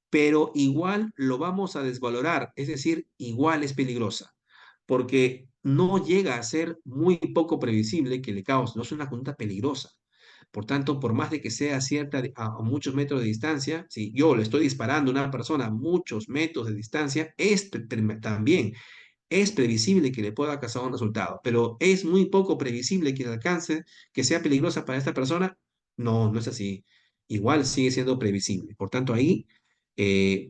pero igual lo vamos a desvalorar, es decir, igual es peligrosa, porque no llega a ser muy poco previsible que le cause, no es una conducta peligrosa. Por tanto, por más de que sea cierta a muchos metros de distancia, si yo le estoy disparando a una persona a muchos metros de distancia, también es previsible que le pueda causar un resultado, pero es muy poco previsible que alcance, que sea peligrosa para esta persona. No, no es así. Igual sigue siendo previsible. Por tanto, ahí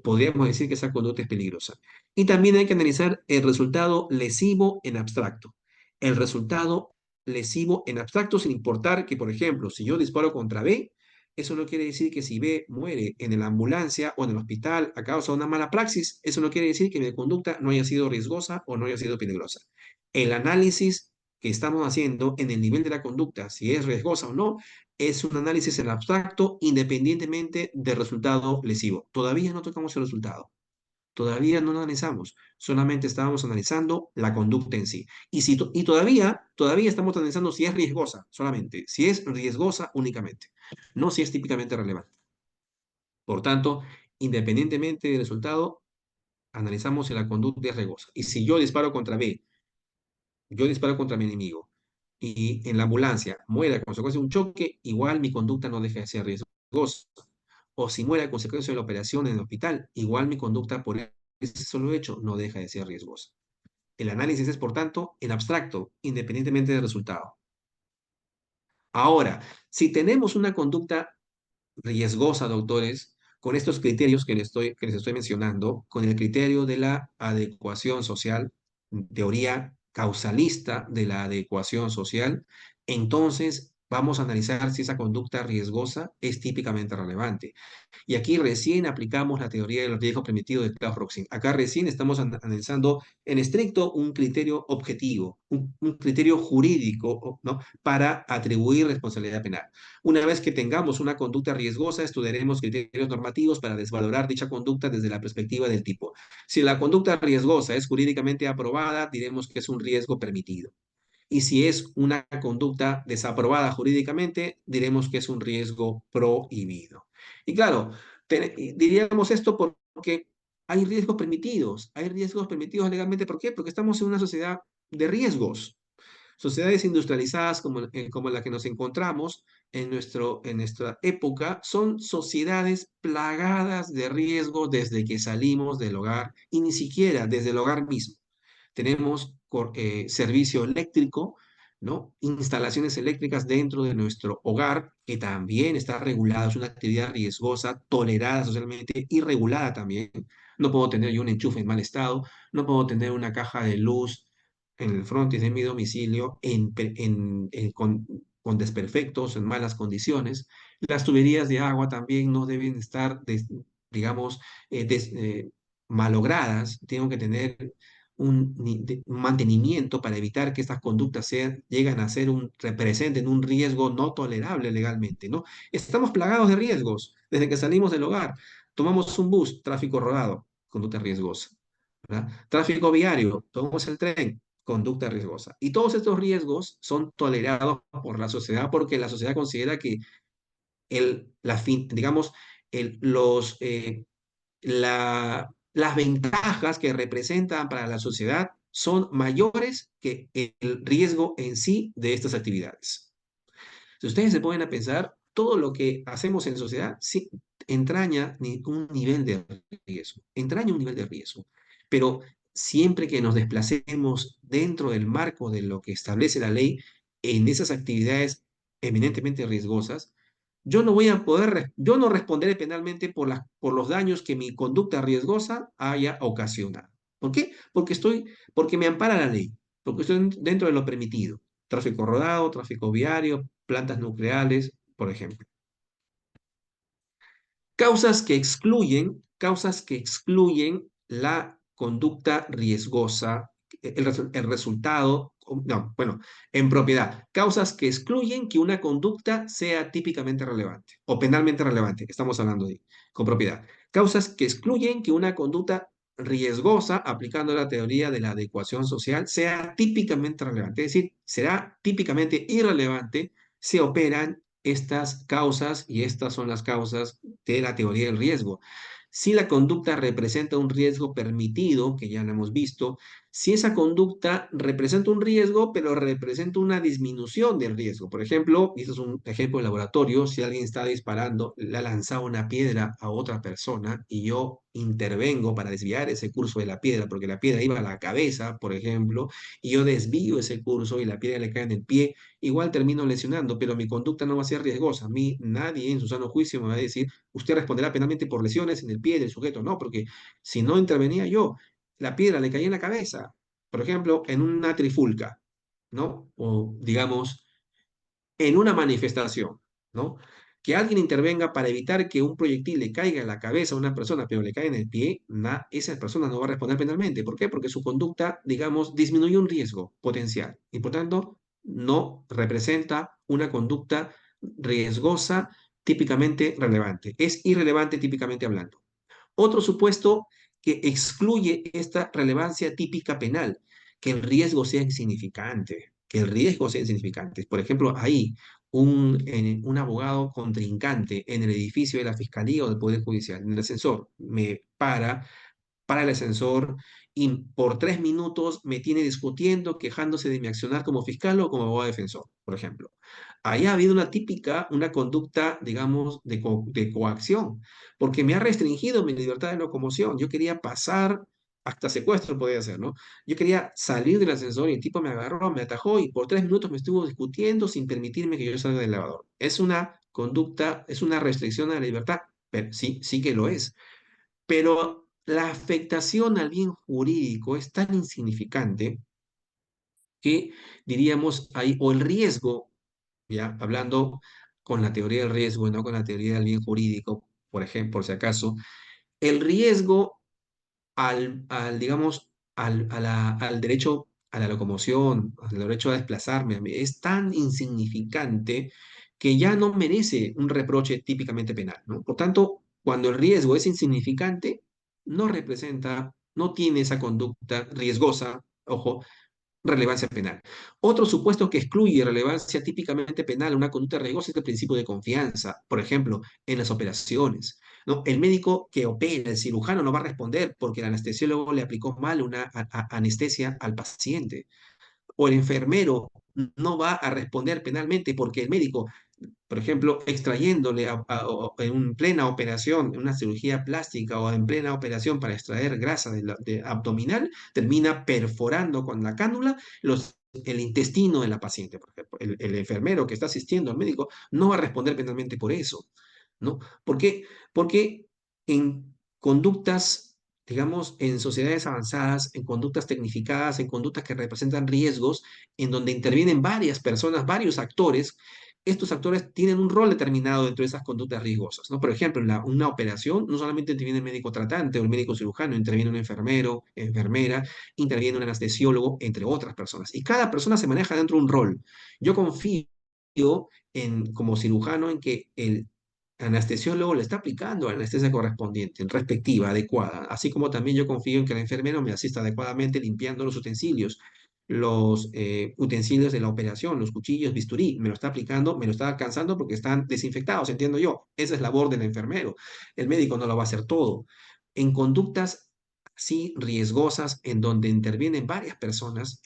podríamos decir que esa conducta es peligrosa. Y también hay que analizar el resultado lesivo en abstracto. El resultado lesivo en abstracto, sin importar que, por ejemplo, si yo disparo contra B, eso no quiere decir que si B muere en la ambulancia o en el hospital a causa de una mala praxis, eso no quiere decir que mi conducta no haya sido riesgosa o no haya sido peligrosa. El análisis que estamos haciendo en el nivel de la conducta, si es riesgosa o no, es un análisis en abstracto independientemente del resultado lesivo. Todavía no tocamos el resultado. Todavía no lo analizamos, solamente estábamos analizando la conducta en sí. Y todavía estamos analizando si es riesgosa solamente, si es riesgosa únicamente, no si es típicamente relevante. Por tanto, independientemente del resultado, analizamos si la conducta es riesgosa. Y si yo disparo contra B, yo disparo contra mi enemigo, y en la ambulancia muere a consecuencia de un choque, igual mi conducta no deja de ser riesgosa. O si muere a consecuencia de la operación en el hospital, igual mi conducta por ese solo hecho no deja de ser riesgosa. El análisis es, por tanto, en abstracto, independientemente del resultado. Ahora, si tenemos una conducta riesgosa, doctores, con estos criterios que les estoy mencionando, con el criterio de la adecuación social, teoría causalista de la adecuación social, entonces vamos a analizar si esa conducta riesgosa es típicamente relevante. Y aquí recién aplicamos la teoría del riesgo permitido de Klaus-Roxin. Acá recién estamos analizando en estricto un criterio objetivo, un criterio jurídico, ¿no? Para atribuir responsabilidad penal. Una vez que tengamos una conducta riesgosa, estudiaremos criterios normativos para desvalorar dicha conducta desde la perspectiva del tipo. Si la conducta riesgosa es jurídicamente aprobada, diremos que es un riesgo permitido. Y si es una conducta desaprobada jurídicamente, diremos que es un riesgo prohibido. Y claro, diríamos esto porque hay riesgos permitidos legalmente. ¿Por qué? Porque estamos en una sociedad de riesgos. Sociedades industrializadas como la que nos encontramos en nuestra época son sociedades plagadas de riesgos desde que salimos del hogar y ni siquiera desde el hogar mismo. Tenemos servicio eléctrico, ¿no? Instalaciones eléctricas dentro de nuestro hogar, que también está regulada, es una actividad riesgosa, tolerada socialmente y regulada también. No puedo tener yo un enchufe en mal estado, no puedo tener una caja de luz en el frontis de mi domicilio con desperfectos, en malas condiciones. Las tuberías de agua también no deben estar, digamos, malogradas, tengo que tener un mantenimiento para evitar que estas conductas lleguen a ser representen un riesgo no tolerable legalmente, ¿no? Estamos plagados de riesgos desde que salimos del hogar. Tomamos un bus, tráfico rodado, conducta riesgosa, ¿verdad? Tráfico viario, tomamos el tren, conducta riesgosa. Y todos estos riesgos son tolerados por la sociedad porque la sociedad considera que digamos, las ventajas que representan para la sociedad son mayores que el riesgo en sí de estas actividades. Si ustedes se ponen a pensar, todo lo que hacemos en sociedad sí, entraña un nivel de riesgo, entraña un nivel de riesgo, pero siempre que nos desplacemos dentro del marco de lo que establece la ley en esas actividades eminentemente riesgosas, yo no responderé penalmente por los daños que mi conducta riesgosa haya ocasionado. ¿Por qué? Porque me ampara la ley, porque estoy dentro de lo permitido. Tráfico rodado, tráfico viario, plantas nucleares, por ejemplo. Causas que excluyen la conducta riesgosa, el resultado, no, bueno, en propiedad. Causas que excluyen que una conducta sea típicamente relevante o penalmente relevante, estamos hablando de, con propiedad. Causas que excluyen que una conducta riesgosa, aplicando la teoría de la adecuación social, sea típicamente relevante, es decir, será típicamente irrelevante si operan estas causas y estas son las causas de la teoría del riesgo. Si la conducta representa un riesgo permitido, que ya lo hemos visto, si esa conducta representa un riesgo, pero representa una disminución del riesgo. Por ejemplo, y esto es un ejemplo de laboratorio, si alguien está disparando, le ha lanzado una piedra a otra persona y yo intervengo para desviar ese curso de la piedra, porque la piedra iba a la cabeza, por ejemplo, y yo desvío ese curso y la piedra le cae en el pie, igual termino lesionando, pero mi conducta no va a ser riesgosa. A mí nadie en su sano juicio me va a decir, usted responderá penalmente por lesiones en el pie del sujeto. No, porque si no intervenía yo, la piedra le caía en la cabeza, por ejemplo, en una trifulca, ¿no? O digamos, en una manifestación, ¿no? Que alguien intervenga para evitar que un proyectil le caiga en la cabeza a una persona, pero le cae en el pie, esa persona no va a responder penalmente. ¿Por qué? Porque su conducta, digamos, disminuye un riesgo potencial y por tanto no representa una conducta riesgosa típicamente relevante. Es irrelevante típicamente hablando. Otro supuesto que excluye esta relevancia típica penal, que el riesgo sea insignificante, que el riesgo sea insignificante. Por ejemplo, ahí un abogado contrincante en el edificio de la Fiscalía o del Poder Judicial, en el ascensor, me para el ascensor y por 3 minutos me tiene discutiendo, quejándose de mi accionar como fiscal o como abogado defensor, por ejemplo. Ahí ha habido una conducta, digamos, de coacción, porque me ha restringido mi libertad de locomoción. Yo quería pasar, hasta secuestro podía ser, ¿no? Yo quería salir del ascensor y el tipo me agarró, me atajó y por 3 minutos me estuvo discutiendo sin permitirme que yo salga del elevador. Es una conducta, es una restricción a la libertad, pero sí, sí que lo es. Pero la afectación al bien jurídico es tan insignificante que diríamos ahí, o el riesgo, ya hablando con la teoría del riesgo y no con la teoría del bien jurídico, por ejemplo, por si acaso, el riesgo digamos, al derecho a la locomoción, al derecho a desplazarme, es tan insignificante que ya no merece un reproche típicamente penal, ¿no? Por tanto, cuando el riesgo es insignificante, no representa, no tiene esa conducta riesgosa, ojo, relevancia penal. Otro supuesto que excluye relevancia típicamente penal, una conducta riesgosa, es el principio de confianza. Por ejemplo, en las operaciones, ¿no? El médico que opera, el cirujano, no va a responder porque el anestesiólogo le aplicó mal una anestesia al paciente. O el enfermero no va a responder penalmente porque el médico, por ejemplo, extrayéndole en plena operación, en una cirugía plástica o en plena operación para extraer grasa de abdominal, termina perforando con la cánula el intestino de la paciente, por ejemplo. El enfermero que está asistiendo al médico no va a responder penalmente por eso, ¿no? ¿Por qué? Porque en conductas, digamos, en sociedades avanzadas, en conductas tecnificadas, en conductas que representan riesgos, en donde intervienen varias personas, varios actores, estos actores tienen un rol determinado dentro de esas conductas riesgosas, ¿no? Por ejemplo, en una operación no solamente interviene el médico tratante o el médico cirujano, interviene un enfermero, enfermera, interviene un anestesiólogo, entre otras personas. Y cada persona se maneja dentro de un rol. Yo confío como cirujano en que el anestesiólogo le está aplicando la anestesia correspondiente, respectiva, adecuada, así como también yo confío en que el enfermero me asista adecuadamente limpiando los utensilios de la operación, los cuchillos, bisturí, me lo está aplicando, me lo está alcanzando porque están desinfectados, entiendo yo. Esa es labor del enfermero. El médico no lo va a hacer todo. En conductas así riesgosas, en donde intervienen varias personas,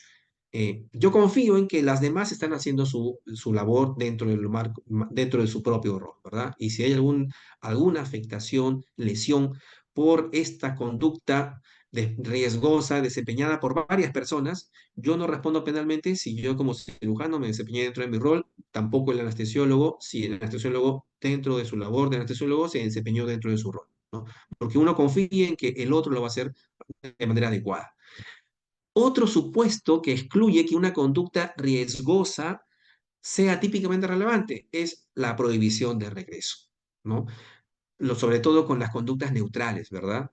yo confío en que las demás están haciendo su labor dentro de su propio rol, ¿verdad? Y si hay alguna afectación, lesión por esta conducta riesgosa desempeñada por varias personas, yo no respondo penalmente si yo como cirujano me desempeñé dentro de mi rol, tampoco el anestesiólogo, si el anestesiólogo dentro de su labor de anestesiólogo se desempeñó dentro de su rol, ¿no? Porque uno confía en que el otro lo va a hacer de manera adecuada. Otro supuesto que excluye que una conducta riesgosa sea típicamente relevante es la prohibición de regreso, ¿no? Sobre todo con las conductas neutrales, ¿verdad?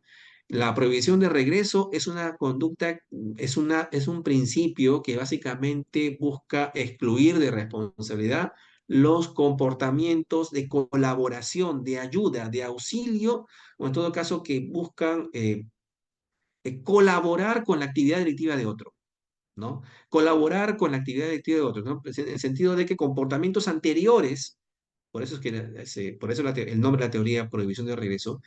La prohibición de regreso es una conducta, es un principio que básicamente busca excluir de responsabilidad los comportamientos de colaboración, de ayuda, de auxilio, o en todo caso que buscan colaborar con la actividad delictiva de otro. ¿No? Colaborar con la actividad delictiva de otros, ¿no? Pues en el sentido de que comportamientos anteriores, por eso es que por eso el nombre de la teoría prohibición de regreso,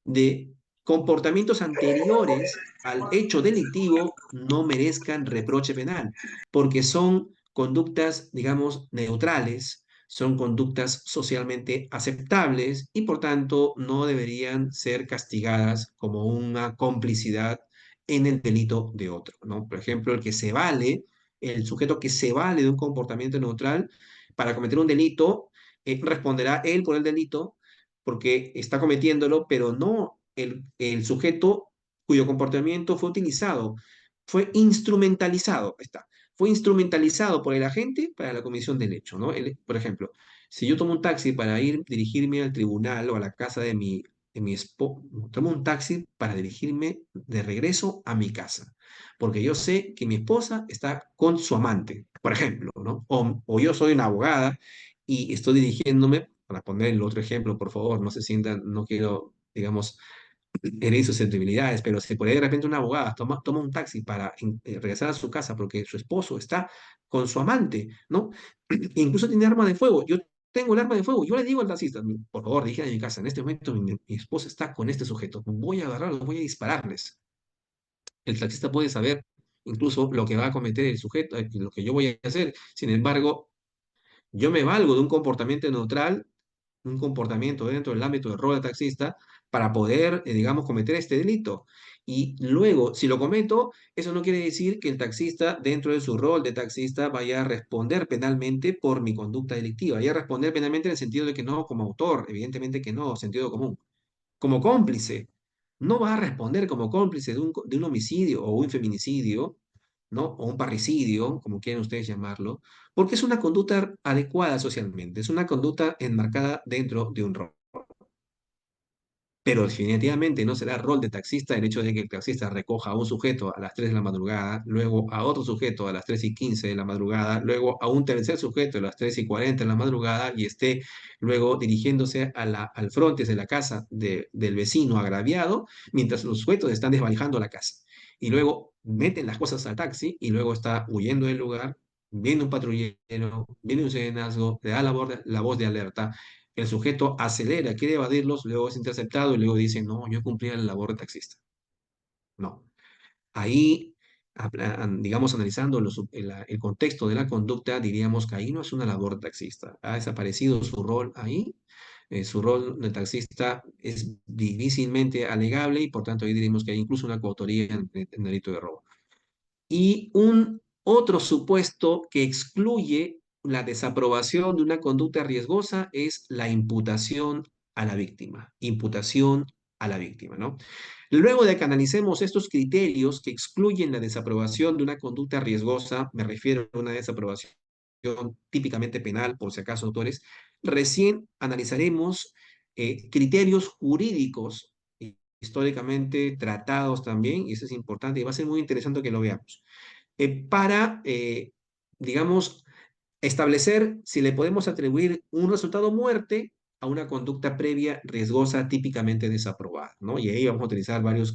de comportamientos anteriores al hecho delictivo no merezcan reproche penal, porque son conductas, digamos, neutrales, son conductas socialmente aceptables y por tanto no deberían ser castigadas como una complicidad en el delito de otro, ¿no? Por ejemplo, el sujeto que se vale de un comportamiento neutral para cometer un delito, responderá él por el delito porque está cometiéndolo, pero no el sujeto cuyo comportamiento fue utilizado, fue instrumentalizado, está, fue instrumentalizado por el agente para la comisión del hecho, ¿no? Por ejemplo, si yo tomo un taxi para dirigirme al tribunal o a la casa de mi esposo, tomo un taxi para dirigirme de regreso a mi casa, porque yo sé que mi esposa está con su amante, por ejemplo, ¿no? O yo soy una abogada y estoy dirigiéndome, para poner el otro ejemplo, por favor, no se sientan, no quiero, digamos, herir susceptibilidades, pero si por ahí de repente una abogada toma un taxi para regresar a su casa porque su esposo está con su amante, ¿no? E incluso tiene arma de fuego. Yo tengo el arma de fuego. Yo le digo al taxista, por favor, diríjanse a mi casa. En este momento mi esposa está con este sujeto. Voy a agarrarlos, voy a dispararles. El taxista puede saber incluso lo que va a cometer el sujeto, lo que yo voy a hacer. Sin embargo, yo me valgo de un comportamiento neutral, un comportamiento dentro del ámbito del rol del taxista para poder, digamos, cometer este delito. Y luego, si lo cometo, eso no quiere decir que el taxista, dentro de su rol de taxista, vaya a responder penalmente por mi conducta delictiva. Vaya a responder penalmente en el sentido de que no como autor, evidentemente que no, sentido común. Como cómplice, no va a responder como cómplice de un homicidio o un feminicidio, ¿no? O un parricidio, como quieran ustedes llamarlo, porque es una conducta adecuada socialmente, es una conducta enmarcada dentro de un rol. Pero definitivamente no será rol de taxista el hecho de que el taxista recoja a un sujeto a las 3 de la madrugada, luego a otro sujeto a las 3:15 de la madrugada, luego a un tercer sujeto a las 3:40 de la madrugada y esté luego dirigiéndose al frontis de la casa del vecino agraviado mientras los sujetos están desvalijando la casa. Y luego meten las cosas al taxi y luego está huyendo del lugar, viene un patrullero, viene un serenazgo, le da la voz de alerta, el sujeto acelera, quiere evadirlos, luego es interceptado y luego dice, no, yo cumplía la labor de taxista. No. Ahí, digamos, analizando el contexto de la conducta, diríamos que ahí no es una labor de taxista. Ha desaparecido su rol ahí. Su rol de taxista es difícilmente alegable y por tanto ahí diríamos que hay incluso una coautoría en delito de robo. Y un otro supuesto que excluye la desaprobación de una conducta riesgosa es la imputación a la víctima. Imputación a la víctima, ¿no? Luego de que analicemos estos criterios que excluyen la desaprobación de una conducta riesgosa, me refiero a una desaprobación típicamente penal, por si acaso, autores, recién analizaremos criterios jurídicos históricamente tratados también, y eso es importante, y va a ser muy interesante que lo veamos, para, digamos, establecer si le podemos atribuir un resultado muerte a una conducta previa riesgosa típicamente desaprobada, ¿no? Y ahí vamos a utilizar varios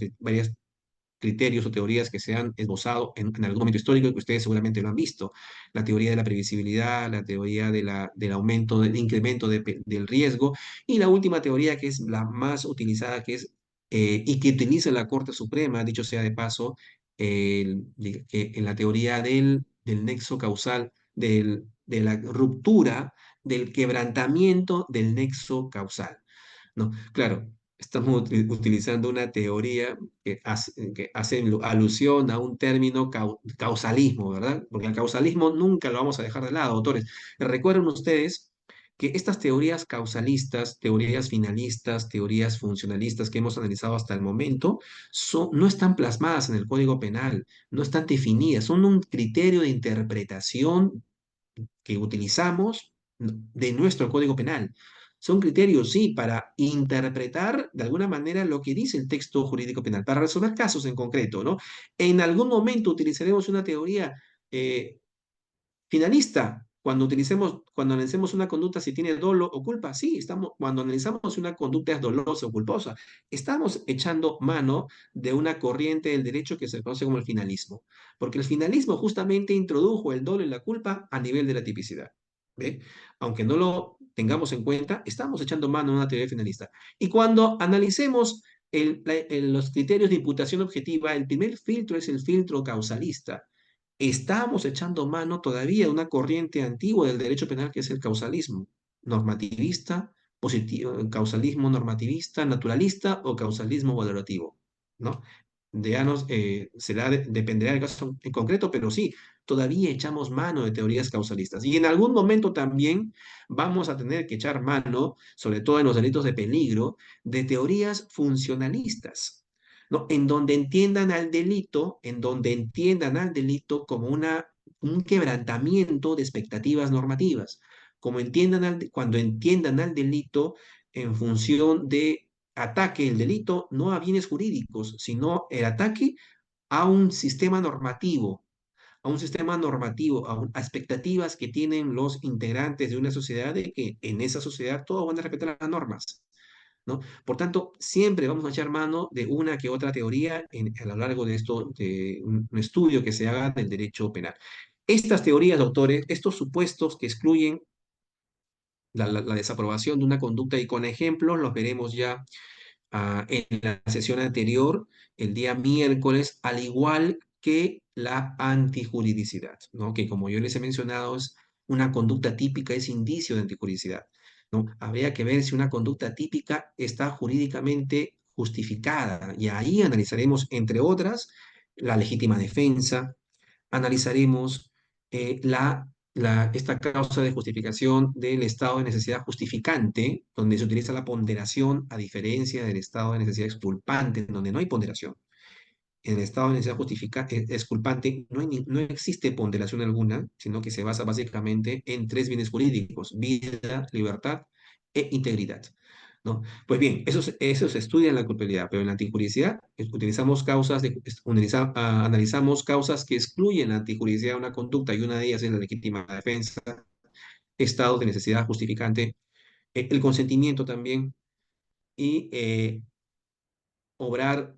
criterios o teorías que se han esbozado en algún momento histórico y que ustedes seguramente lo han visto. La teoría de la previsibilidad, la teoría del aumento, del incremento del riesgo y la última teoría que es la más utilizada, que es, y que utiliza la Corte Suprema, dicho sea de paso, que en la teoría del nexo causal, de la ruptura, del quebrantamiento del nexo causal, ¿no? Claro, estamos utilizando una teoría que hace alusión a un término causalismo, ¿verdad? Porque el causalismo nunca lo vamos a dejar de lado, autores. Recuerden ustedes que estas teorías causalistas, teorías finalistas, teorías funcionalistas que hemos analizado hasta el momento, no están plasmadas en el Código Penal, no están definidas, son un criterio de interpretación que utilizamos de nuestro Código Penal. Son criterios, sí, para interpretar de alguna manera lo que dice el texto jurídico penal, para resolver casos en concreto, ¿no? En algún momento utilizaremos una teoría eh, finalista. Cuando analicemos una conducta si tiene dolo o culpa, sí, cuando analizamos si una conducta es dolosa o culposa, estamos echando mano de una corriente del derecho que se conoce como el finalismo, porque el finalismo justamente introdujo el dolo y la culpa a nivel de la tipicidad. ¿Ve? Aunque no lo tengamos en cuenta, estamos echando mano de una teoría finalista. Y cuando analicemos los criterios de imputación objetiva, el primer filtro es el filtro causalista. Estamos echando mano todavía de una corriente antigua del derecho penal que es el causalismo normativista, causalismo normativista, naturalista o causalismo valorativo, ¿no? Dependerá del caso en concreto, pero sí, todavía echamos mano de teorías causalistas. Y en algún momento también vamos a tener que echar mano, sobre todo en los delitos de peligro, de teorías funcionalistas, ¿no? En donde entiendan al delito como un quebrantamiento de expectativas normativas, cuando entiendan al delito en función de ataque el delito no a bienes jurídicos, sino el ataque a un sistema normativo, a expectativas que tienen los integrantes de una sociedad de que en esa sociedad todos van a respetar las normas, ¿no? Por tanto, siempre vamos a echar mano de una que otra teoría a lo largo de esto, de un estudio que se haga del derecho penal. Estas teorías, doctores, estos supuestos que excluyen la desaprobación de una conducta y con ejemplos los veremos ya en la sesión anterior, el día miércoles, al igual que la antijuridicidad, ¿no? Que como yo les he mencionado, es una conducta típica, es indicio de antijuridicidad, ¿no? Habría que ver si una conducta típica está jurídicamente justificada y ahí analizaremos, entre otras, la legítima defensa, analizaremos esta causa de justificación del estado de necesidad justificante, donde se utiliza la ponderación a diferencia del estado de necesidad exculpante, donde no hay ponderación. En el estado de necesidad exculpante no existe ponderación alguna, sino que se basa básicamente en tres bienes jurídicos: vida, libertad e integridad, ¿no? Pues bien, eso se estudia en la culpabilidad, pero en la antijuridicidad analizamos causas que excluyen la antijuridicidad de una conducta y una de ellas es la legítima defensa, estado de necesidad justificante, el consentimiento también y obrar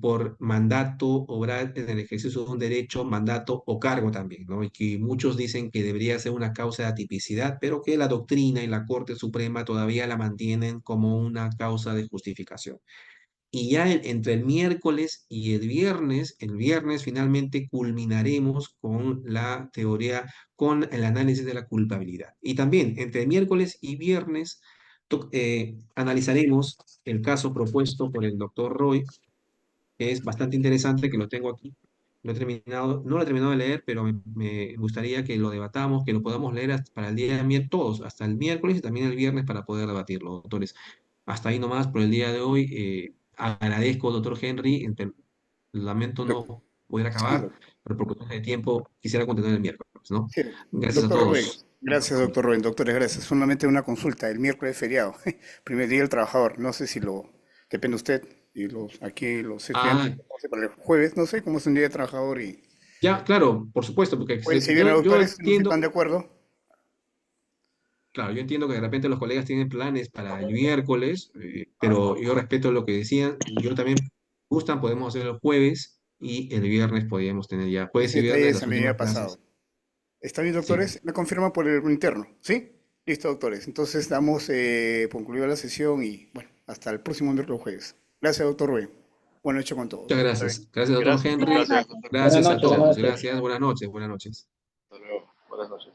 por mandato, obrar en el ejercicio de un derecho, mandato o cargo también, ¿no? Y que muchos dicen que debería ser una causa de atipicidad, pero que la doctrina y la Corte Suprema todavía la mantienen como una causa de justificación. Y ya entre el miércoles y el viernes finalmente culminaremos con la teoría, con el análisis de la culpabilidad. Y también entre el miércoles y viernes analizaremos el caso propuesto por el doctor Roy, que es bastante interesante, que lo tengo aquí. No lo he terminado de leer, pero me gustaría que lo debatamos, que lo podamos leer para el día de miércoles, todos, hasta el miércoles y también el viernes para poder debatirlo, doctores. Hasta ahí nomás por el día de hoy. Agradezco, doctor Henry. Lamento Doc- no poder sí, acabar, pero por cuestiones de tiempo quisiera continuar el miércoles, ¿no? sí. Gracias a Doctor Rubén, todos. gracias, doctor Rubén. Doctores, gracias. Solamente una consulta. El miércoles es feriado, primer día del trabajador. No sé si depende de usted y aquí los estudiantes, Ah, no sé, para el jueves, no sé cómo es un día de trabajador y ya, claro, por supuesto, porque jueves y viernes, yo doctores, no sé si entiendo. están de acuerdo. Claro, yo entiendo que de repente los colegas tienen planes para el miércoles, pero yo respeto lo que decían. Yo también gustan, podemos hacerlo el jueves y el viernes podríamos tener ya, jueves Ese y detalle viernes se las me había últimas pasado. clases. ¿Está bien, Sí. doctores? Me confirma por el interno, ¿sí? Listo, doctores. Entonces damos concluida la sesión y bueno, hasta el próximo miércoles jueves. Gracias, doctor Rubén. Buenas noches con Muchas todos. Está bien. gracias. Gracias, doctor Gracias, Henry. Buenas gracias. noches. Buenas Gracias a noches. todos. Gracias. Buenas noches. Buenas noches. Hasta luego. Buenas noches.